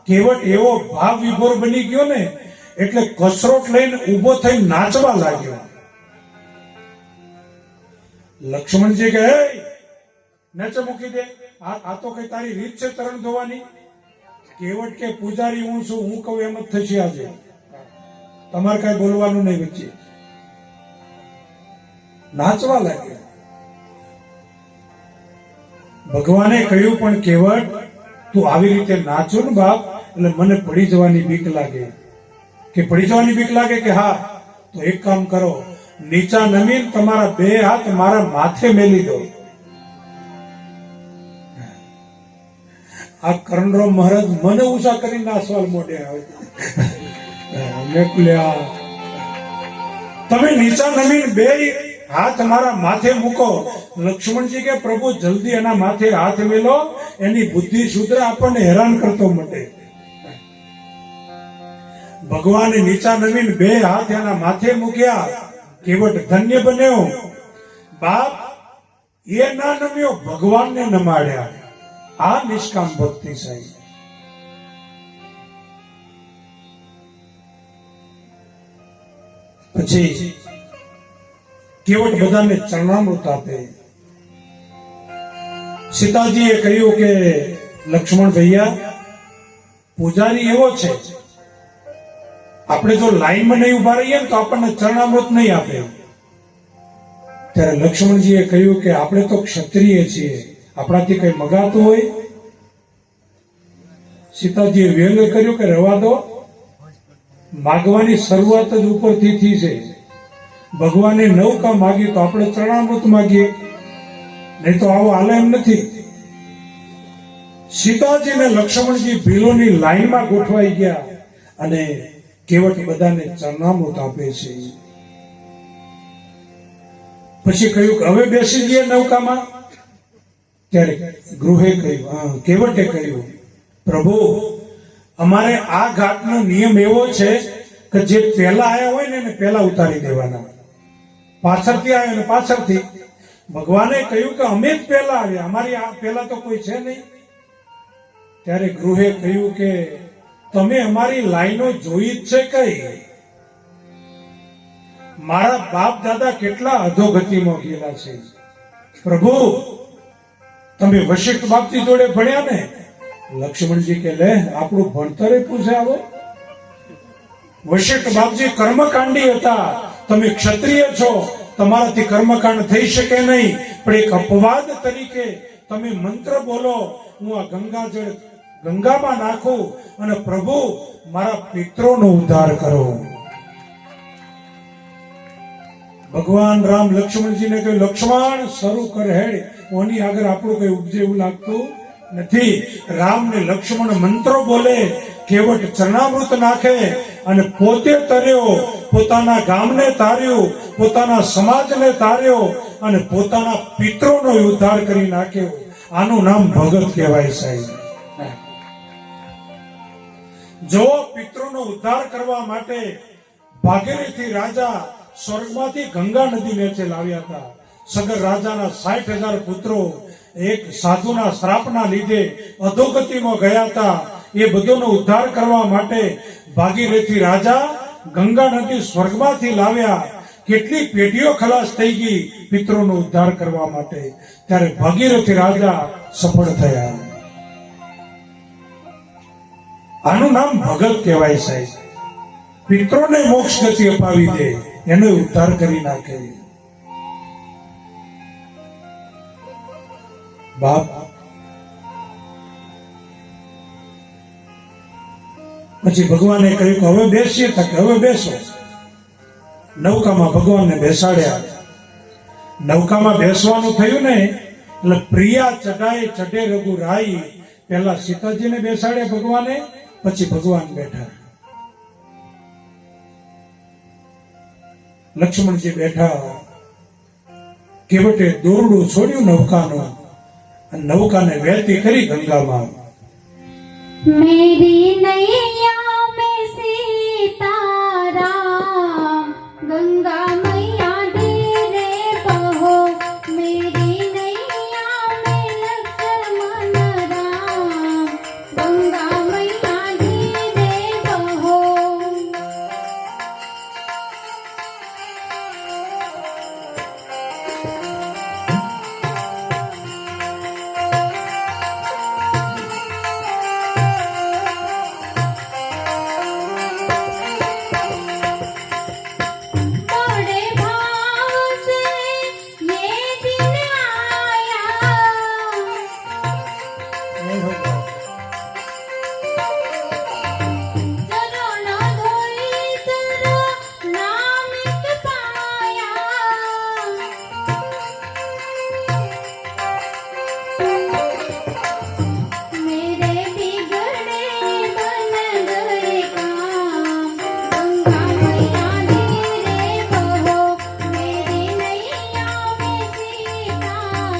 કેવટ એવો ભાવ વિભોર બની ગયો ને, એટલે કસરોટ લઈને ઉભો થઈ નાચવા લાગ્યો. લક્ષ્મણજી કહે નચ મૂકી દે, આ તો કઈ તારી રીત છે ચરણ ધોવાની? કેવટ કે પૂજારી હું છું, હું કહું એમ જ થશે. આજે તમારે કઈ બોલવાનું નહીં વચ્ચે. નાચવા લાગ્યા. ભગવાને કહ્યું પણ કેવટ તું આવી રીતે નાચો ને બાપ, એટલે મને પડી જવાની બીક લાગે. કે પડી જવાની બીક લાગે કે હા, તો એક કામ કરો, નીચા નમીન તમારા બે હાથ મારા માથે મેલી દો. આ કરણરાવ મહારાજ મને ઊંચા કરીને નાસવાલ મોઢે આવે. તમે નીચા નમીન બે હાથ મારા માથે મૂકો. લક્ષ્મણજી કે પ્રભુ જલ્દી એના માથે હાથ મેલો, એની બુદ્ધિ સુધરે, આપણને હેરાન કરતો મટે. ભગવાને નીચા નમીન બે હાથ એના માથે મૂક્યા. કેવટ ધન્ય બન્યો. બાપ એ ના નમ્યો, ભગવાનને નમાડ્યા. આ નિષ્કામ ભક્તિ સાહેબ. પછી કેવટ બધાને ચરણામૃત આપે. સીતાજીએ કહ્યું કે લક્ષ્મણ ભૈયા, પૂજારી એવો છે, આપણે જો લાઈનમાં નહીં ઉભા રહીએ તો આપણને ચરણામૃત નહીં આપે. ત્યારે લક્ષ્મણજીએ કહ્યું કે આપણે તો ક્ષત્રિય છીએ, આપણાથી કઈ મગાતું હોય? સીતાજીએ વ્યંગ કર્યું કે રવા દો, માગવાની શરૂઆત જ ઉપરથી થઈ છે. ભગવાને નૌકા માગી તો આપણે ચરણામૃત માગીએ, નહીં તો આવો હાલે એમ નથી. સીતાજી ને લક્ષ્મણજી ભીલોની લાઈનમાં ગોઠવાઈ ગયા અને કેવટ બધાને ચરણામૃત આપે છે. પછી કહ્યું કે હવે બેસી જઈએ નૌકામાં. ત્યારે ગૃહે કહ્યું, કેવટે કહ્યું, પ્રભુ અમારે આ ઘાટનો નિયમ એવો છે કે જે પહેલા આવ્યા હોય ને એને પહેલા ઉતારી દેવાના, પાછળથી આવ્યા ને પાછળથી. ભગવાને કહ્યું કે અમે જ પહેલા આવ્યા, અમારી આ પહેલા તો કોઈ છે નહીં. ત્યારે ગૃહે કહ્યું કે તમે અમારી લાઈનો જોઈ જ છે કઈ? મારા બાપ દાદા કેટલા અધોગતિમાં ગયેલા છે. પ્રભુ તમે વશિષ્ઠ બાપજી જોડે ભણ્યા ને? લક્ષ્મણજી કે લે આપણું ભણતરે પૂછે આવો. વશિષ્ઠ બાપજી કર્મકાંડી હતા, તમે ક્ષત્રિય છો, તમારાથી કર્મકાંડ થઈ શકે નહીં, પણ એક અપવાદ તરીકે તમે મંત્ર બોલો, હું આ ગંગાજળ ગંગામાં નાખું અને પ્રભુ મારા પિત્રોનો ઉદ્ધાર કરો. ભગવાન રામ લક્ષ્મણજીને કહ્યું, લક્ષ્મણ શરૂ કર હેડ. ઓની આગળ આપણું કઈ ઉપજે એવું લાગતું નથી. રામ ને લક્ષ્મણ મંત્રો બોલે, કેવટ ચરણામૃત નાખે અને પોતે તર્યો, પોતાના ગામને તાર્યું, પોતાના સમાજને તાર્યો અને પોતાના પિતરોનો ઉદ્ધાર કરી નાખ્યો. આનું નામ ભગત કહેવાય સાહેબ. જો પિતરોનો ઉદ્ધાર કરવા માટે ભાગીરથી રાજા સ્વર્ગમાંથી ગંગા નદી નીચે લાવ્યા હતા. સગર રાજાના 60,000 પુત્રો એક સાધુના શ્રાપના લીધે અધોગતિમાં ગયા હતા. એ બધોનો ઉદ્ધાર કરવા માટે ભાગીરથી રાજા ગંગા નદી સ્વર્ગમાંથી લાવ્યા. કેટલી પેઢીઓ ખલાસ થઈ ગઈ પિતરોનો ઉદ્ધાર કરવા માટે. ત્યારે ભાગીરથી રાજા સફળ થયા. આનું નામ ભગત કહેવાય સાહેબ. પિતરોને મોક્ષ ગતિ અપાવી દે, એનો ઉદ્ધાર કરી નાખે. બાપ પછી ભગવાને કહ્યું કે હવે બેસીએ. કે હવે બેસો. નૌકામાં ભગવાનને બેસાડ્યા. નૌકામાં બેસવાનું થયું ને એટલે પ્રિયા ચઢાએ ચઢે રઘુરાઈ. પહેલા સીતાજીને બેસાડ્યા ભગવાને, પછી ભગવાન બેઠા. લક્ષ્મણજી બેઠા. કેવટે દોરડું છોડ્યું નૌકાનું અને નૌકાને વહેતી કરી ગંગામાં. मेरी नैया में सीताराम गंगा मैया धीरे बहो. मेरी नैया में लक्ष्मण राम गंगा मैया धीरे बहो. बड़े भाव से ये दिन आया. चलो ना धोई चलो नामिक पाया. मेरे बिगड़े बन गए काम गंगा मैया धीरे बहो. मेरी नैया में सीताराम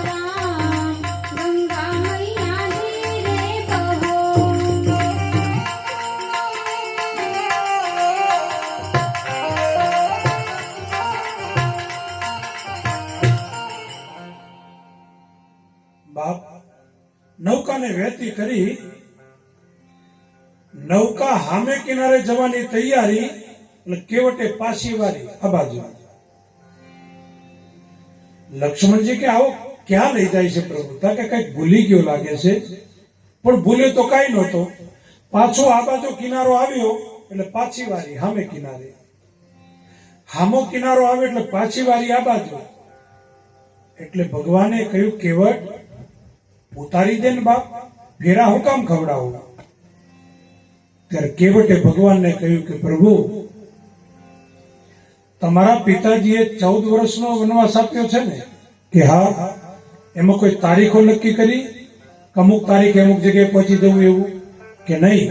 गंगा मैया धीरे बहो. બાપ નૌકાને વહેતી કરી. નૌકા હામે કિનારે જવાની તૈયારી એટલે કેવટે પાછી વારી આ બાજુ. લક્ષ્મણજી કે આવો ક્યાં લઈ જાય છે પ્રભુ? તા કે કઈક ભૂલી ગયો લાગે છે. પણ ભૂલ્યો તો કઈ નહોતો. પાછો આ બાજુ કિનારો આવ્યો એટલે પાછી વારી હામે કિનારે. હામો કિનારો આવે એટલે પાછી વારી આ બાજુ. એટલે ભગવાને કહ્યું, કેવટ ઉતારી દે ને બાપ, ફેરા હું કામ ખવડાવું? ત્યારે કેવટે ભગવાનને કહ્યું કે પ્રભુ, તમારા પિતાજીએ 14 વર્ષનો વનવાસ આપ્યો છે ને? કે હા. એમાં કોઈ તારીખો નક્કી કરી? અમુક તારીખે અમુક જગ્યાએ પહોંચી જવું એવું કે નહીં?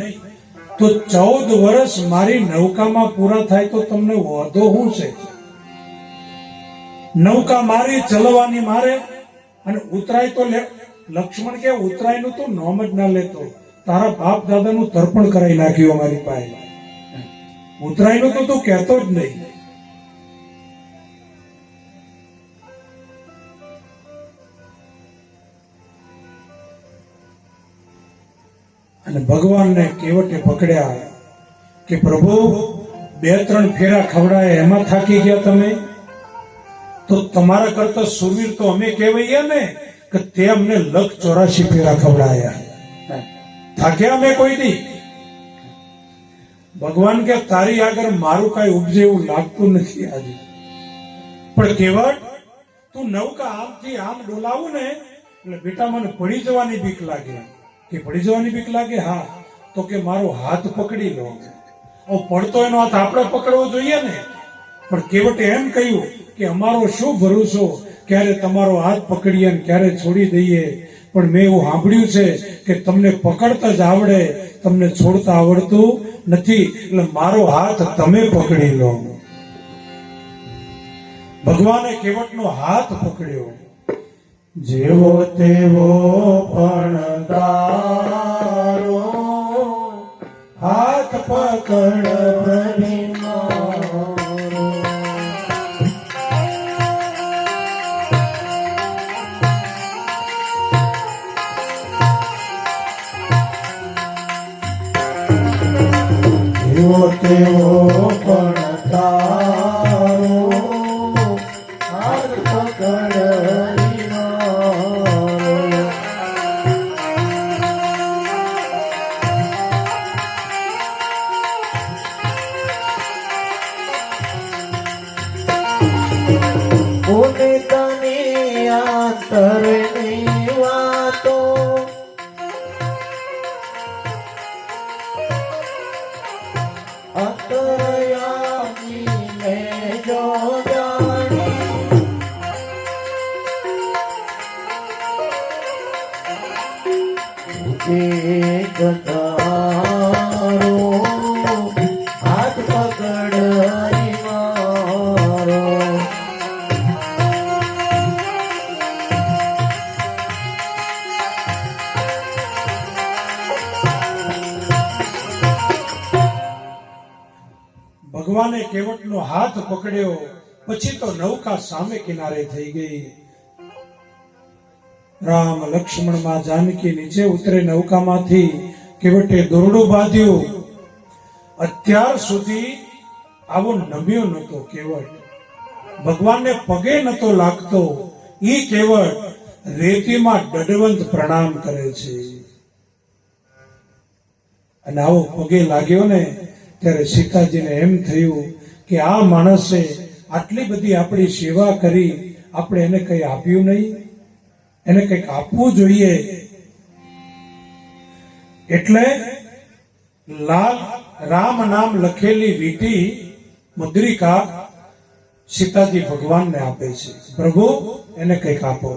તો 14 વર્ષ મારી નૌકામાં પૂરા થાય તો તમને વાંધો શું છે? નૌકા મારી ચલવાની મારે અને ઉતરાય તો લક્ષ્મણ કે ઉતરાયનું તો નામ જ ના લેતો. તારા બાપ દાદાનું તર્પણ કરાવી નાખ્યું અમારી પાસે. ઉતરાયનું તો તું કહેતો જ નહીં. અને ભગવાનને કેવટે પકડ્યા કે પ્રભુ 2-3 ફેરા ખવડાય એમાં થાકી ગયા તમે? તો તમારા કરતા સુરવીર તો અમે કહેવાઈએ ને કે તે અમને 184 ફેરા ખવડાયા. થાક્યા અમે કોઈ દી? ભગવાન કે તારી આગળ મારું કઈ ઉપજે એવું લાગતું નથી આજે. પણ કેવટ તું નૌકા આમથી આમ ડોલાવું ને એટલે બેટા મને પડી જવાની બીક લાગે. કે પડી જવાની બીક લાગે? હા. તો કે મારો હાથ પકડી લો. પડતો એનો હાથ આપણે પકડવો જોઈએ ને. પણ કેવટે એમ કહ્યું કે અમારો શું ભરોસો, ક્યારે તમારો હાથ પકડીએ અને ક્યારે છોડી દઈએ. પણ મેં એવું સાંભળ્યું છે કે તમને પકડતા જ આવડે, તમને છોડતા આવડતું નથી, એટલે મારો હાથ તમે પકડી લો. ભગવાને કેવટનો હાથ પકડ્યો. જેવો તેવો પણ તારો હાથ પકડ પ્રભુ મારો. જેવો તેવો પણ તારો હાથ પકડ પુનિતની આંતરની વાતો અંતરયામી મેં જો જાણી. એક તારો હાથ પકડ મારો. ભગવાને કેવટનો હાથ પકડ્યો. પછી તો નૌકા સામે કિનારે થઈ ગઈ. રામ લક્ષ્મણ માં જાનકી નીચે ઉતરે નૌકામાંથી. કેવટે દોરડું બાંધ્યું. અત્યાર સુધી આવો નમ્યો નતો કેવટ, ભગવાનને પગે નતો લાગતો. ઈ કેવટ રેતીમાં દંડવત પ્રણામ કરે છે. અને આવો પગે લાગ્યો ને ત્યારે સીતાજીને એમ થયું કે આ માણસે આટલી બધી આપણી સેવા કરી, આપણે એને કંઈ આપ્યું નહીં, એને કંઈક આપવું જોઈએ. એટલે લાલ રામ નામ લખેલી વીટી મુદ્રિકા સીતાજી ભગવાનને આપે છે. પ્રભુ એને કંઈક આપો.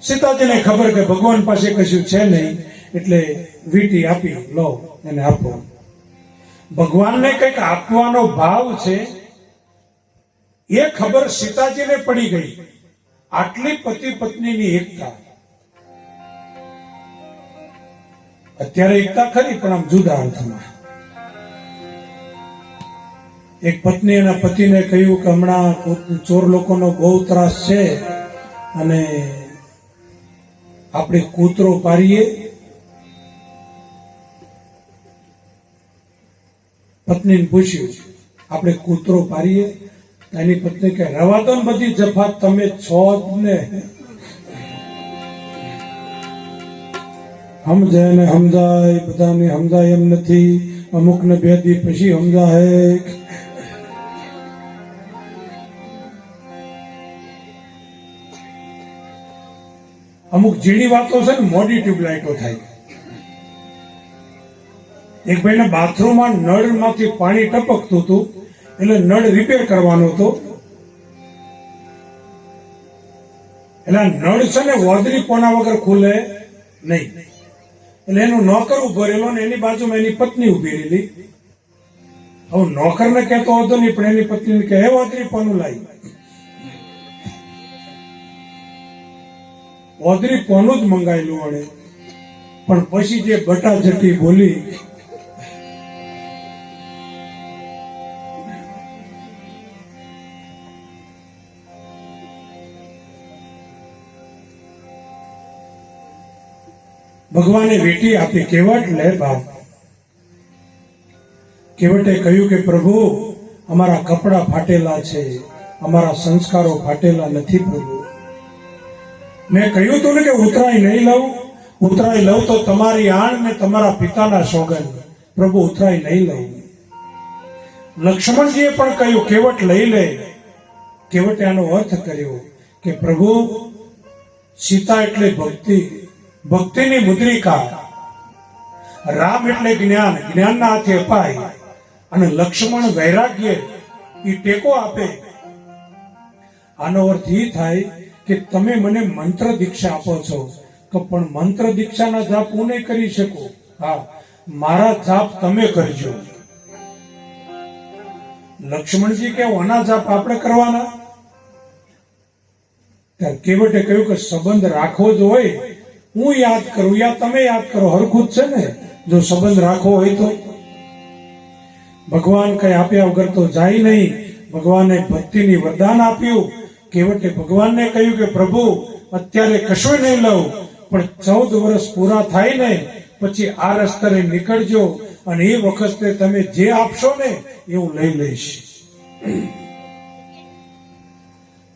સીતાજીને ખબર કે ભગવાન પાસે કશું છે નહીં, એટલે વીટી આપી, લો એને આપો. ભગવાનને કંઈક આપવાનો ભાવ છે એ ખબર સીતાજીને પડી ગઈ. આટલી પતિ પત્નીની એકતા. અત્યારે એકતા ખરી, પણ આમ જુદા અર્થમાં. એક પત્ની એના પતિને કહ્યું કે હમણાં ચોર લોકોનો બહુ ત્રાસ છે અને આપણે કૂતરો પાડીએ. પત્નીને પૂછ્યું આપણે કૂતરો પાડીએ? એની પત્ની કે રવા દો ને બધી જફાત, તમે છો જ ને. સમજાય ને સમજાય, બધાને સમજાય એમ નથી. અમુક ને બે દી પછી સમજાય. અમુક ઝીણી વાતો છે ને મોડી ટ્યુબલાઇટો થાય. એક ભાઈને બાથરૂમમાં નળમાંથી પાણી ટપકતું હતું, એટલે નળ રિપેર કરવાનો હતો. એટલે નળ છે ને વોદરી પોના વગર ખુલે નહીં. એટલે એનું નોકર ઉભો રહેલો ને એની બાજુમાં એની પત્ની ઉભી રહેલી. હવે નોકરને કહેતો હતો નહીં, પણ એની પત્નીને કહે હે વોદરી પોનું લાવી. વોદરી પોનું જ મંગાયેલું વળે. પણ પછી જે બટા જટી બોલી, ભગવાને વીટી આપી. કેવટ લે બાપ. કેવટે કહ્યું કે પ્રભુ અમારા કપડા ફાટેલા છે, અમારા સંસ્કારો ફાટેલા નથી પ્રભુ. મેં કહ્યું તું ને કે ઉતરાઈ નહીં લઉં. ઉતરાઈ લઉં તો તમારી આણ ને તમારા પિતાના સોગંદ. પ્રભુ ઉતરાઈ નહીં લઉં. લક્ષ્મણજીએ પણ કહ્યું કેવટ લઈ લે. કેવટે આનો અર્થ કર્યો કે પ્રભુ સીતા એટલે ભક્તિ, ભક્તિની મુદ્રિકા. રામ એટલે જ્ઞાન, જ્ઞાનના હાથે અપાય. અને લક્ષ્મણ વૈરાગ્ય એ ટેકો આપે. આનો અર્થ એ થાય કે તમે મને મંત્ર દીક્ષા આપો છો કે પણ મંત્ર દીક્ષાના જાપ હું નહીં કરી શકું. હા, મારા જાપ તમે કરજો. લક્ષ્મણજી કે આના જાપ આપણે કરવાના? ત્યારે કેવટે કહ્યું કે સંબંધ રાખવો જ હોય, હું યાદ કરું યા તમે યાદ કરો, હરખું જ છે ને. જો સંબંધ રાખવો હોય તો ભગવાન કઈ આપ્યા વગર તો જાય નહીં. ભગવાને ભક્તિની વરદાન આપ્યું. કેવટે ભગવાનને કહ્યું કે પ્રભુ અત્યારે કશું નહીં લઉં, પણ 14 વર્ષ પૂરા થાય ને પછી આ રસ્તે નીકળજો અને એ વખતે તમે જે આપશો ને એવું લઈ લઈશ.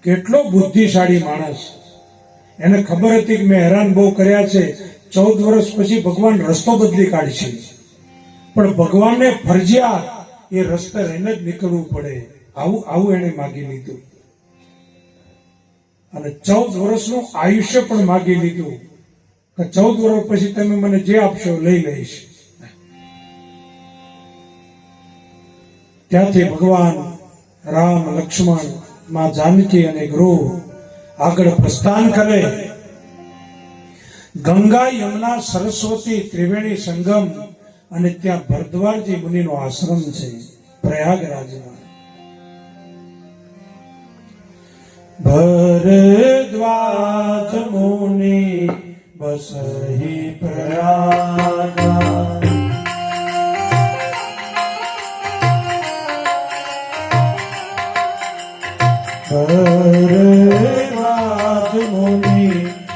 કેટલો બુદ્ધિશાળી માણસ. એને ખબર હતી કે મેં હેરાન બહુ કર્યા છે, 14 વર્ષ પછી ભગવાન રસ્તો બદલી કાઢશે, પણ ભગવાનને ફરજિયાત એ રસ્તે રહીને જ નીકળવું પડે. આવું એને માગી લીધું અને 14 વર્ષનું આયુષ્ય પણ માગી લીધું કે 14 વર્ષ પછી તમે મને જે આપશો લઈ લઈશ. ત્યાંથી ભગવાન રામ, લક્ષ્મણ, માં જાનકી અને ગૃહ આગળ પ્રસ્થાન કરે. ગંગા, યમુના, સરસ્વતી ત્રિવેણી સંગમ અને ત્યાં ભરદ્વારજી મુનિનો આશ્રમ છે પ્રયાગરાજમાં. ભરદ્વાજ મુનિ બસહી પ્રયાગ, ભરદ્વાજ મુનિ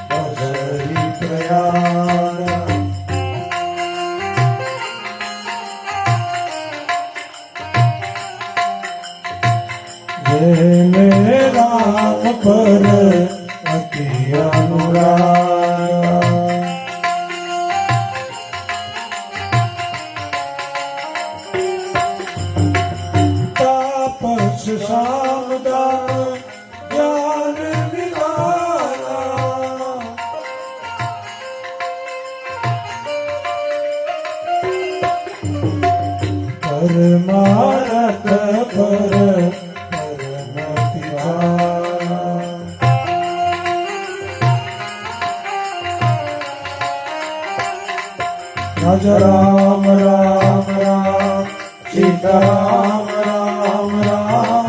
બસહી પ્રયાગ. જેને રામ પર અતિ અનુરાગ, તાપસ સામદાન જ્ઞાન નિધાના, પરમારથ પર રાજા રામ રામ રામ, સીતારામ રામ રામ,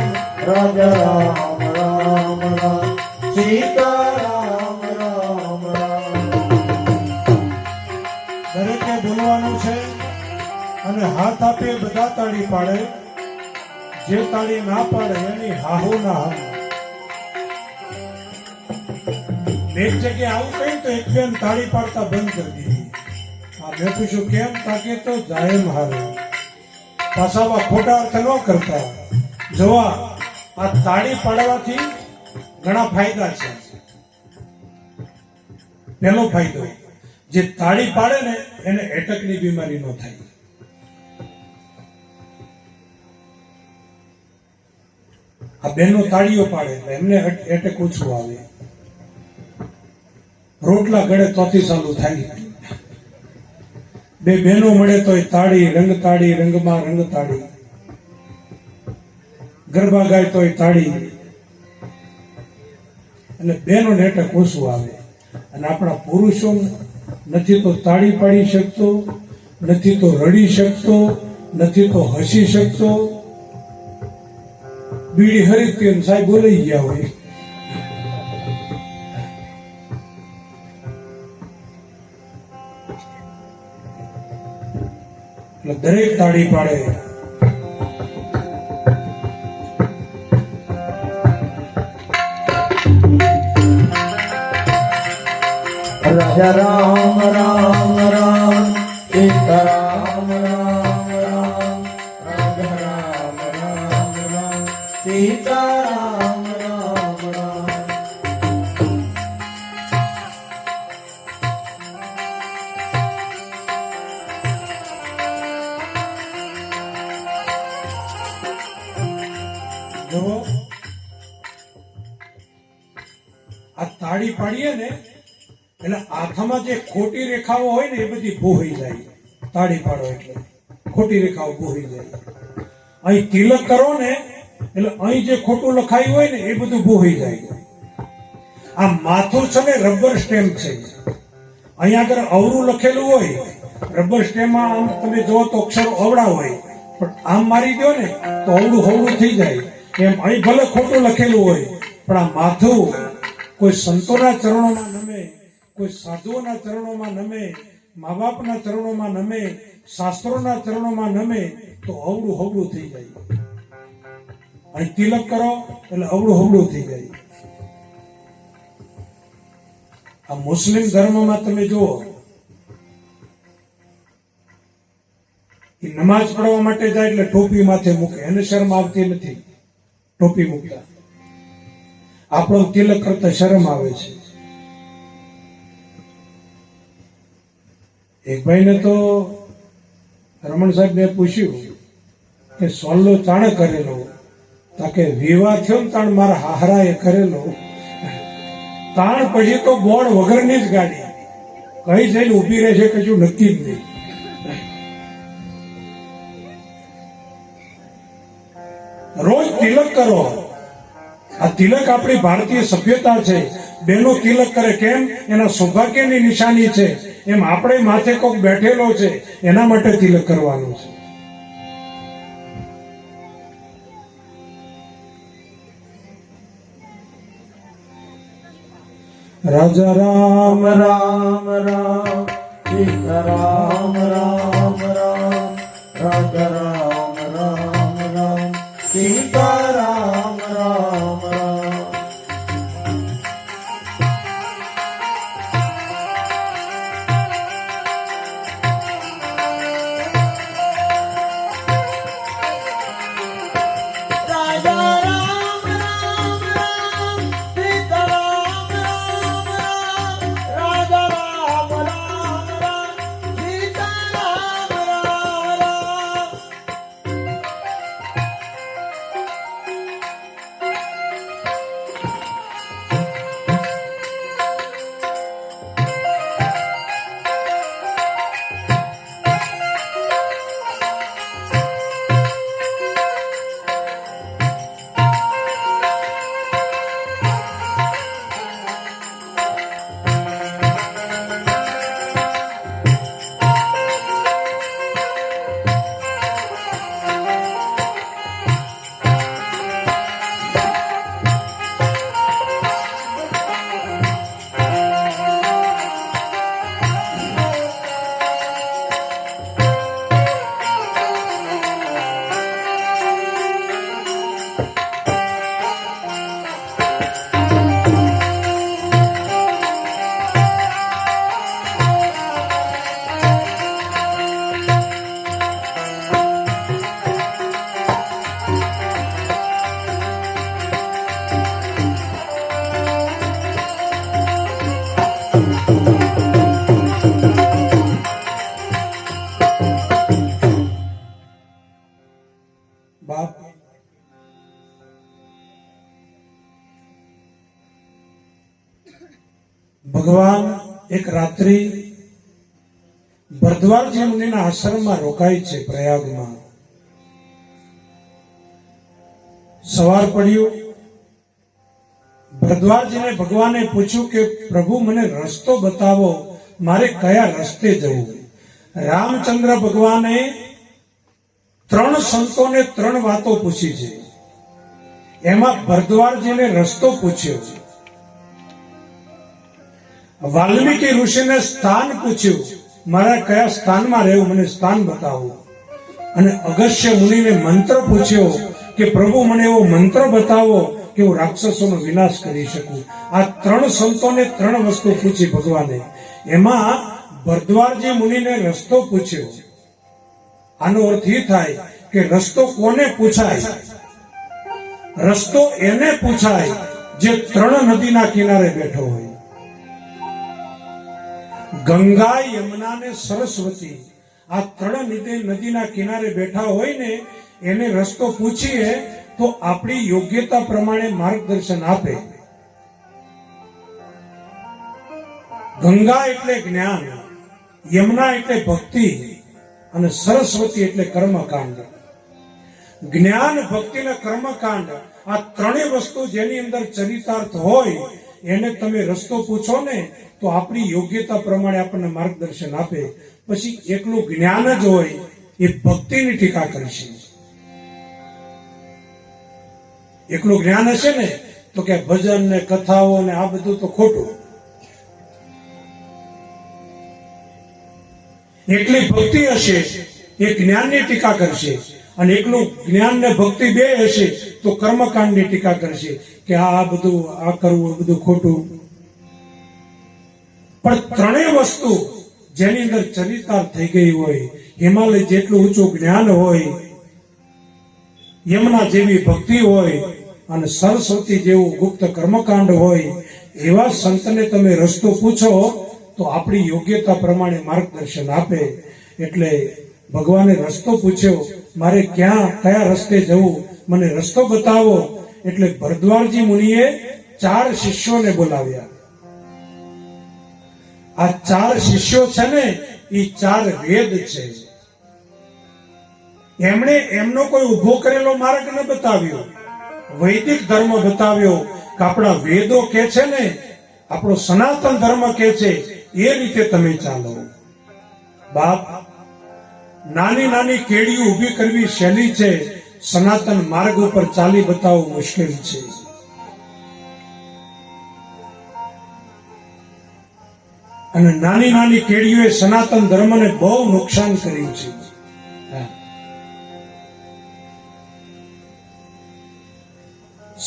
રાજા રામ રામ રામ, સીતારામ રામ રામ. દરેકે બોલવાનું છે અને હાથ આપે બધા તાળી પાડે. જે તાળી ના પાડે એની હાહુ ના હાહુ. એક જગ્યાએ આવું કહ્યું તો એક બેન તાળી પાડતા બંધ કરી દીધી. મેં પૂછ્યું કેમ? તાકે તો જાય હારું. પાછામાં ખોટા અર્થ ન કરતા. જોવા, આ તાળી પાડવાથી ઘણા ફાયદા છે. પહેલો ફાયદો, જે તાળી પાડે ને એને એટકની બીમારી ન થાય. આ બેનો તાળીઓ પાડે એટલે એમને એટેક ઓછું આવે. રોટલા ગળે તોથી ચાલુ થાય. બે બહેનો મળે તો તાળી, રંગ તાળી, રંગમાં રંગ તાળી. ગરબા ગાય તો તાળી. એટલે બહેનો એટેક ઓછું આવે. અને આપણા પુરુષો નથી તો તાળી પાડી શકતો, નથી તો રડી શકતો, નથી તો હસી શકતો. બીડી હરીતી સાહેબ બોલાઈ ગયા હોય. એટલે દરેક તાળી પાડે. રાજા રામ રામ રામ, સીતારામ રામ રામ, રાજા રામ રામ રામ, સીતારામ રામ રામ. જુઓ, આ તાળી પાડીએ ને એટલે હાથમાં જે ખોટી રેખાઓ હોય ને એ બધી ભોહી જાય. તાળી પાડો એટલે ખોટી રેખાઓ ભોહી જાય. અહીં તિલક કરો ને એટલે અહીં જે ખોટું લખાયું હોય ને એ બધું ભૂલી જાય. આ માથું છે ને રબર સ્ટેમ્પ છે. અહીંયા આગળ અવરું લખેલું હોય, રબર સ્ટેમ્પમાં આમ તમે જો તો અક્ષરો અવળા હોય, પણ આમ મારી દો ને તો અવળું હવળું થઈ જાય. એમ અહીં ભલે ખોટું લખેલું હોય, પણ આ માથું કોઈ સંતોના ચરણોમાં નમે, કોઈ સાધુઓના ચરણોમાં નમે, મા બાપના ચરણોમાં નમે, શાસ્ત્રોના ચરણોમાં નમે તો અવળું હવળું થઈ જાય. અહીં તિલક કરો એટલે અવળું હવળું થઈ જાય. આ મુસ્લિમ ધર્મમાં તમે જુઓ, એ નમાઝ પઢવા માટે જાય એટલે ટોપી માથે મૂકે, એને શરમ આવતી નથી ટોપી મૂકતા. આપણો તિલક કરતા શરમ આવે છે. એક ભાઈને તો રમણ સાહેબને પૂછ્યું કે સોલ્લો તાણે કરેલો, તાકે વિવાહ થયો ને તાણ મારા હાહરાએ કરેલો. તાણ પછી તો બોર્ડ વગરની જ ગાડી કઈ જઈને ઉભી રહે છે કશું નક્કી જ નહીં. રોજ તિલક કરો. આ તિલક આપણી ભારતીય સભ્યતા છે. બેનો તિલક કરે કેમ? એના સૌભાગ્યની નિશાની છે. એમ આપણે માથે કોક બેઠેલો છે એના માટે તિલક કરવાનું છે. રાજા રામ રામ રામ સીતા રામ રામ રામ રાજા રામ રામ રામ સીતા રામ રામ રામ. રાજા રામ રામ રામ સીતા રામ રામ રામ રાજા રામ રામ રામ સીતા રામ રામ રામ. બાપ, ભગવાન એક રાત્રિ ભરદ્વાજ મુનિના આશ્રમમાં રોકાય છે પ્રયાગમાં. સવાર પડ્યું, ભરદ્વાજને ભગવાને પૂછ્યું કે પ્રભુ મને રસ્તો બતાવો, મારે કયા રસ્તે જવું. રામચંદ્ર ભગવાને 3 સંતોને 3 વાતો પૂછી છે. એમાં ભરદ્વાજને રસ્તો પૂછ્યો, વાલ્મીકી ઋષિને સ્થાન પૂછ્યું, મારે કયા સ્થાનમાં રહેવું, મને સ્થાન બતાવો. અને અગસ્ત્ય મુનિને મંત્ર પૂછ્યો કે પ્રભુ મને એવો મંત્ર બતાવો કે હું રાક્ષસોનો વિનાશ કરી શકું. આ 3 સંતોને 3 વસ્તુ પૂછી ભગવાને. એમાં ભરદ્વાજ મુનિને રસ્તો પૂછ્યો. આનો અર્થ એ થાય કે રસ્તો કોને પૂછાય? રસ્તો એને પૂછાય જે 3 નદીના કિનારે બેઠો હોય. ગંગા, યમુના ને સરસ્વતી, આ 3 નદીના કિનારે બેઠા હોય ને એને રસ્તો પૂછીએ તો આપણી યોગ્યતા પ્રમાણે માર્ગદર્શન આપે. ગંગા એટલે જ્ઞાન, યમુના એટલે ભક્તિ અને સરસ્વતી એટલે કર્મકાંડ. જ્ઞાન, ભક્તિ અને કર્મકાંડ, આ ત્રણેય વસ્તુ જેની અંદર ચરિતાર્થ હોય એને તમે રસ્તો પૂછો ને તો આપણી યોગ્યતા પ્રમાણે આપણને માર્ગદર્શન આપે. પછી એકલું જ્ઞાન જ હોય એ ભક્તિની ટીકા કરશે. એકલું જ્ઞાન હશે ને તો કે ભજન ને કથાઓ ને આ બધું તો ખોટું. એકલી ભક્તિ હશે એ જ્ઞાનની ટીકા કરશે, અને એકલું જ્ઞાન ને ભક્તિ બે હશે તો કર્મકાંડની ટીકા કરશે કે આ બધું આ કરવું એ બધું ખોટું. પણ ત્રણેય વસ્તુ જેની અંદર ચરિતાર્થ થઈ ગઈ હોય, હિમાલય જેટલું ઊંચું જ્ઞાન હોય, યમુના જેવી ભક્તિ હોય અને સરસ્વતી જેવું ગુપ્ત કર્મકાંડ હોય, એવા સંતને તમે રસ્તો પૂછો તો આપણી યોગ્યતા પ્રમાણે માર્ગદર્શન આપે. એટલે ભગવાને રસ્તો પૂછ્યો, મારે કયા રસ્તે જવું, મને રસ્તો બતાવો. એટલે ભરદ્વારજી મુનિએ 4 શિષ્યોને બોલાવ્યા. આ 4 શિષ્યો છે ને એ 4 વેદ છે. એમણે એમનો કોઈ ઉભો કરેલો માર્ગ ન બતાવ્યો, વૈદિક ધર્મ બતાવ્યો કે આપણા વેદો કે છે ને, આપણો સનાતન ધર્મ કે છે એ રીતે તમે ચાલો. બાપ, નાની નાની કેડીઓ ઊભી કરવી સહેલી છે, સનાતન માર્ગ ઉપર ચાલી બતાવવું મુશ્કેલ છે. અને નાની નાની કેડીઓએ સનાતન ધર્મને બહુ નુકસાન કર્યું છે.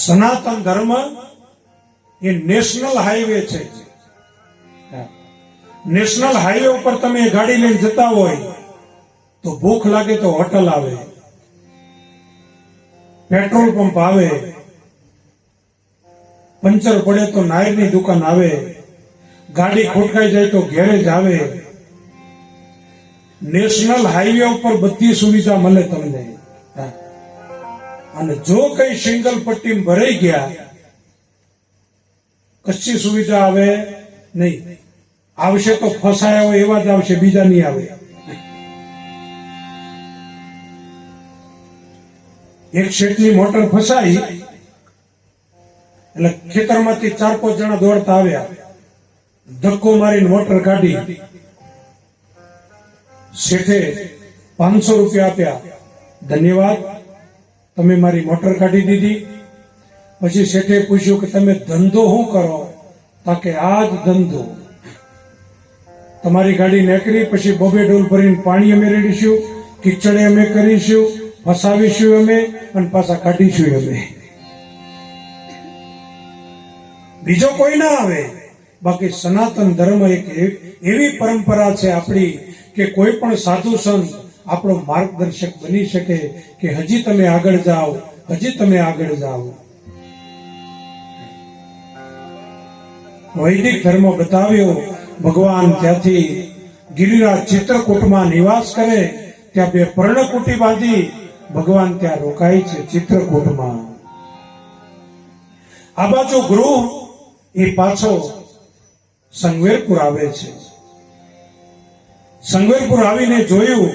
સનાતન ધર્મ એ નેશનલ હાઈવે છે. નેશનલ હાઈવે ઉપર તમે ગાડી લઈને જતા હોય તો ભૂખ લાગે તો હોટલ આવે, પેટ્રોલ પંપ આવે, પંચર પડે તો નાયરની દુકાન આવે, ગાડી ખોટકાઈ જાય તો ગેરેજ આવે. નેશનલ હાઈવે ઉપર બધી સુવિધા મળે તમને. અને જો કઈ સિંગલ પટ્ટી ભરાઈ ગયા, કચ્છી સુવિધા આવે નહીં. આવશે તો ફસાયા હોય એવા જ આવશે, બીજા નહીં આવે. એક શેઠની મોટર ફસાઈ એટલે ખેતરમાંથી 4-5 જણા દોડતા આવ્યા, ધક્કો મારીને મોટર કાઢી. શેઠે 500 રૂપિયા આપ્યા, ધન્યવાદ, તમે મારી મોટર કાઢી દીધી. પછી શેઠે પૂછ્યું કે તમે ધંધો શું કરો? તાકે આ જ ધંધો. તમારી ગાડી નીકળી પછી 2 ડોલ ભરીને પાણી અમે રેડીશું, કિચડે અમે કરીશું, ફસાવીશું અમે અને પાછા કાઢીશું અમે. બીજો કોઈ ના આવે. બાકી સનાતન ધર્મ એક એવી પરંપરા છે આપણી કે કોઈ પણ સાધુ સંત આપણો માર્ગદર્શક બની શકે કે હજી તમે આગળ જાઓ, હજી તમે આગળ જાઓ. વૈદિક ધર્મ બતાવ્યો. ભગવાન ત્યાંથી ગિરિરાજ ચિત્રકૂટમાં નિવાસ કરે, ત્યાં 2 પર્ણકુટી બાંધી ભગવાન ત્યાં રોકાય છે ચિત્રકૂટમાં. આ બાજુ ગૃહ એ પાછો સંગવેરપુર આવે છે. સંગવેરપુર આવીને જોયું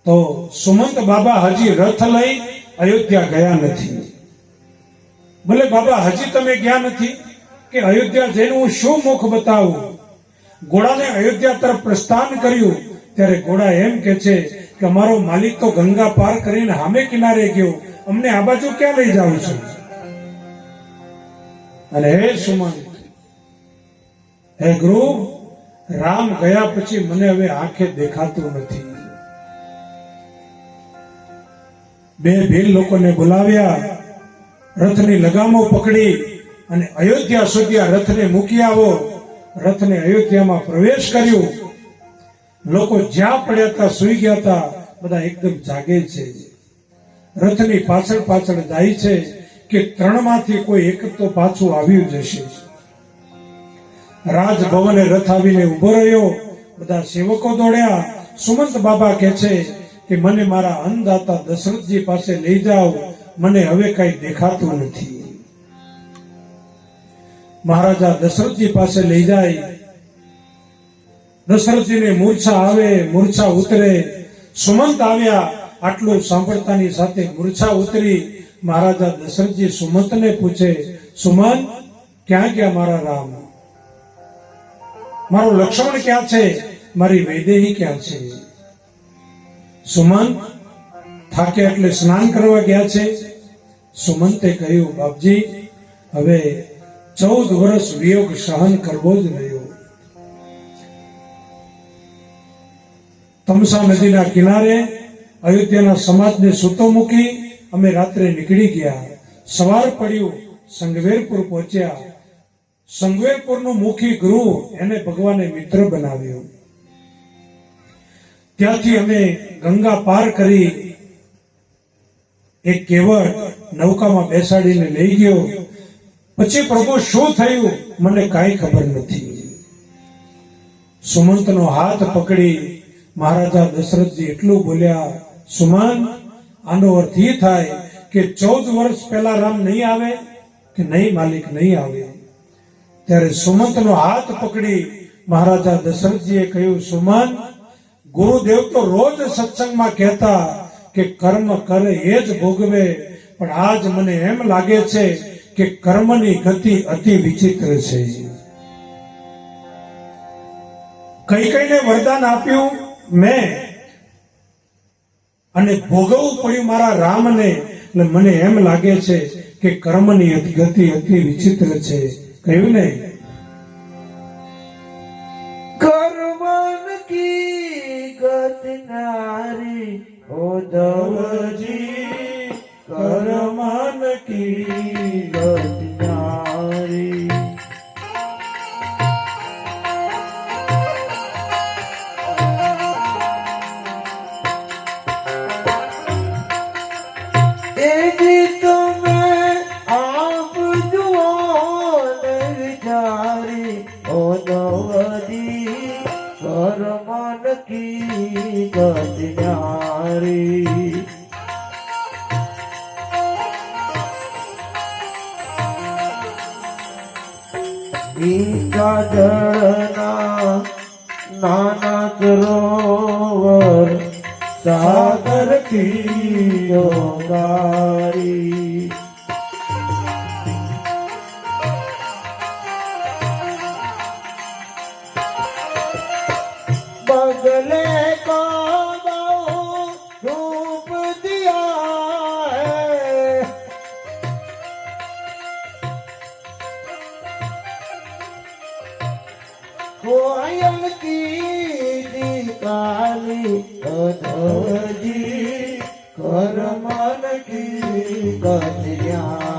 તો સુમંત બાબા હજી રથ લઈ અયોધ્યા ગયા નથી. ભલે બાબા હજી તમે ગયા નથી કે અયોધ્યા જઈને હું શું મુખ બતાવું. ઘોડાને અયોધ્યા તરફ પ્રસ્થાન કર્યું ત્યારે ઘોડા એમ કે છે કે અમારો માલિક તો ગંગા પાર કરીને સામે કિનારે ગયો, અમને આ બાજુ ક્યાં લઈ જાવ છો? અને હે સુમંત, હે ગૃહ, રામ ગયા પછી મને હવે આંખે દેખાતું નથી. 2 ભીલ લોકોને બોલાવ્યા, રથની લગામો પકડી અને અયોધ્યા સુધી આ રથને મૂકી આવો. રથને અયોધ્યામાં પ્રવેશ કર્યું. લોકો જ્યાં પડ્યા હતા, સુઈ ગયા હતા, બધા એકદમ જાગે છે. રથની પાછળ પાછળ જાય છે કે 3 માંથી કોઈ એક તો પાછું આવ્યું જશે. રાજભવને રથ આવીને ઉભો રહ્યો. બધા સેવકો દોડ્યા. સુમંત બાબા કહે છે કે મને મારા અન્નદાતા દશરથજી પાસે લઈ જાઓ, મને હવે કઈ દેખાતું નથી. મહારાજા દશરથજી પાસે લઈ જાય. દશરથજીને મૂર્છા આવે, મૂર્છા ઉતરે. સુમંત આવ્યા આટલું સાંભળતાની સાથે મૂર્છા ઉતરી મહારાજા દશરથજી સુમંતને પૂછે, સુમંત ક્યાં ગયા મારા રામ? મારો લક્ષ્મણ ક્યાં છે? મારી વૈદેહી ક્યાં છે? સુમંત થાકે એટલે સ્નાન કરવા ગયા છે. સુમંતે કહ્યું, બાપજી હવે 14 વર્ષ વિયોગ સહન કરવો જ રહ્યો. તમસા નદીના કિનારે અયોધ્યાના સમાજને સૂતો મૂકી અમે રાત્રે નીકળી ગયા. સવાર પડ્યું, સંગવેરપુર પહોંચ્યા. સંગવેરપુરનું મુખી ગૃહ એને ભગવાને મિત્ર બનાવ્યો. ત્યાંથી અમે ગંગા પાર કરી એક કેવળ નૌકામાં બેસાડીને લઈ ગયો. પછી પ્રભુ શું થયું મને કાંઈ ખબર નથી. સુમંતનો હાથ પકડી મહારાજા દશરથજી એટલું બોલ્યા, સુમંત આનો અર્થ એ થાય કે 14 વર્ષ પહેલા રામ નહીં આવે કે નહીં માલિક નહીં આવે. ત્યારે સુમંતનો હાથ પકડી મહારાજા દશરથજીએ કહ્યું, સુમંત ગુરુદેવ તો રોજ સત્સંગમાં કહેતા કે કર્મ કરે એ જ ભોગવે, પણ આજ મને એમ લાગે છે કે કર્મની ગતિ અતિ વિચિત્ર છે. કઈ કઈને વરદાન આપ્યું મેં અને ભોગવવું પડ્યું મારા રામને, એટલે મને એમ લાગે છે કે કર્મની ગતિ અતિ વિચિત્ર છે. કહ્યું ને, કર્મન કી ગત નારી ઉદ્ધવજી, કર્મન કી ગત નારી. એ ગીત મેં આપ જુઓ નિર્જારી ઉદ્ધવજી, કર્મન કી ગત નારી. ગીતા જળના નાના સરોવર સાગર કી ગારી. बगले का रूप दिया है, कोयल की निकाली उद्धवजी, कर्मन की कल्याण.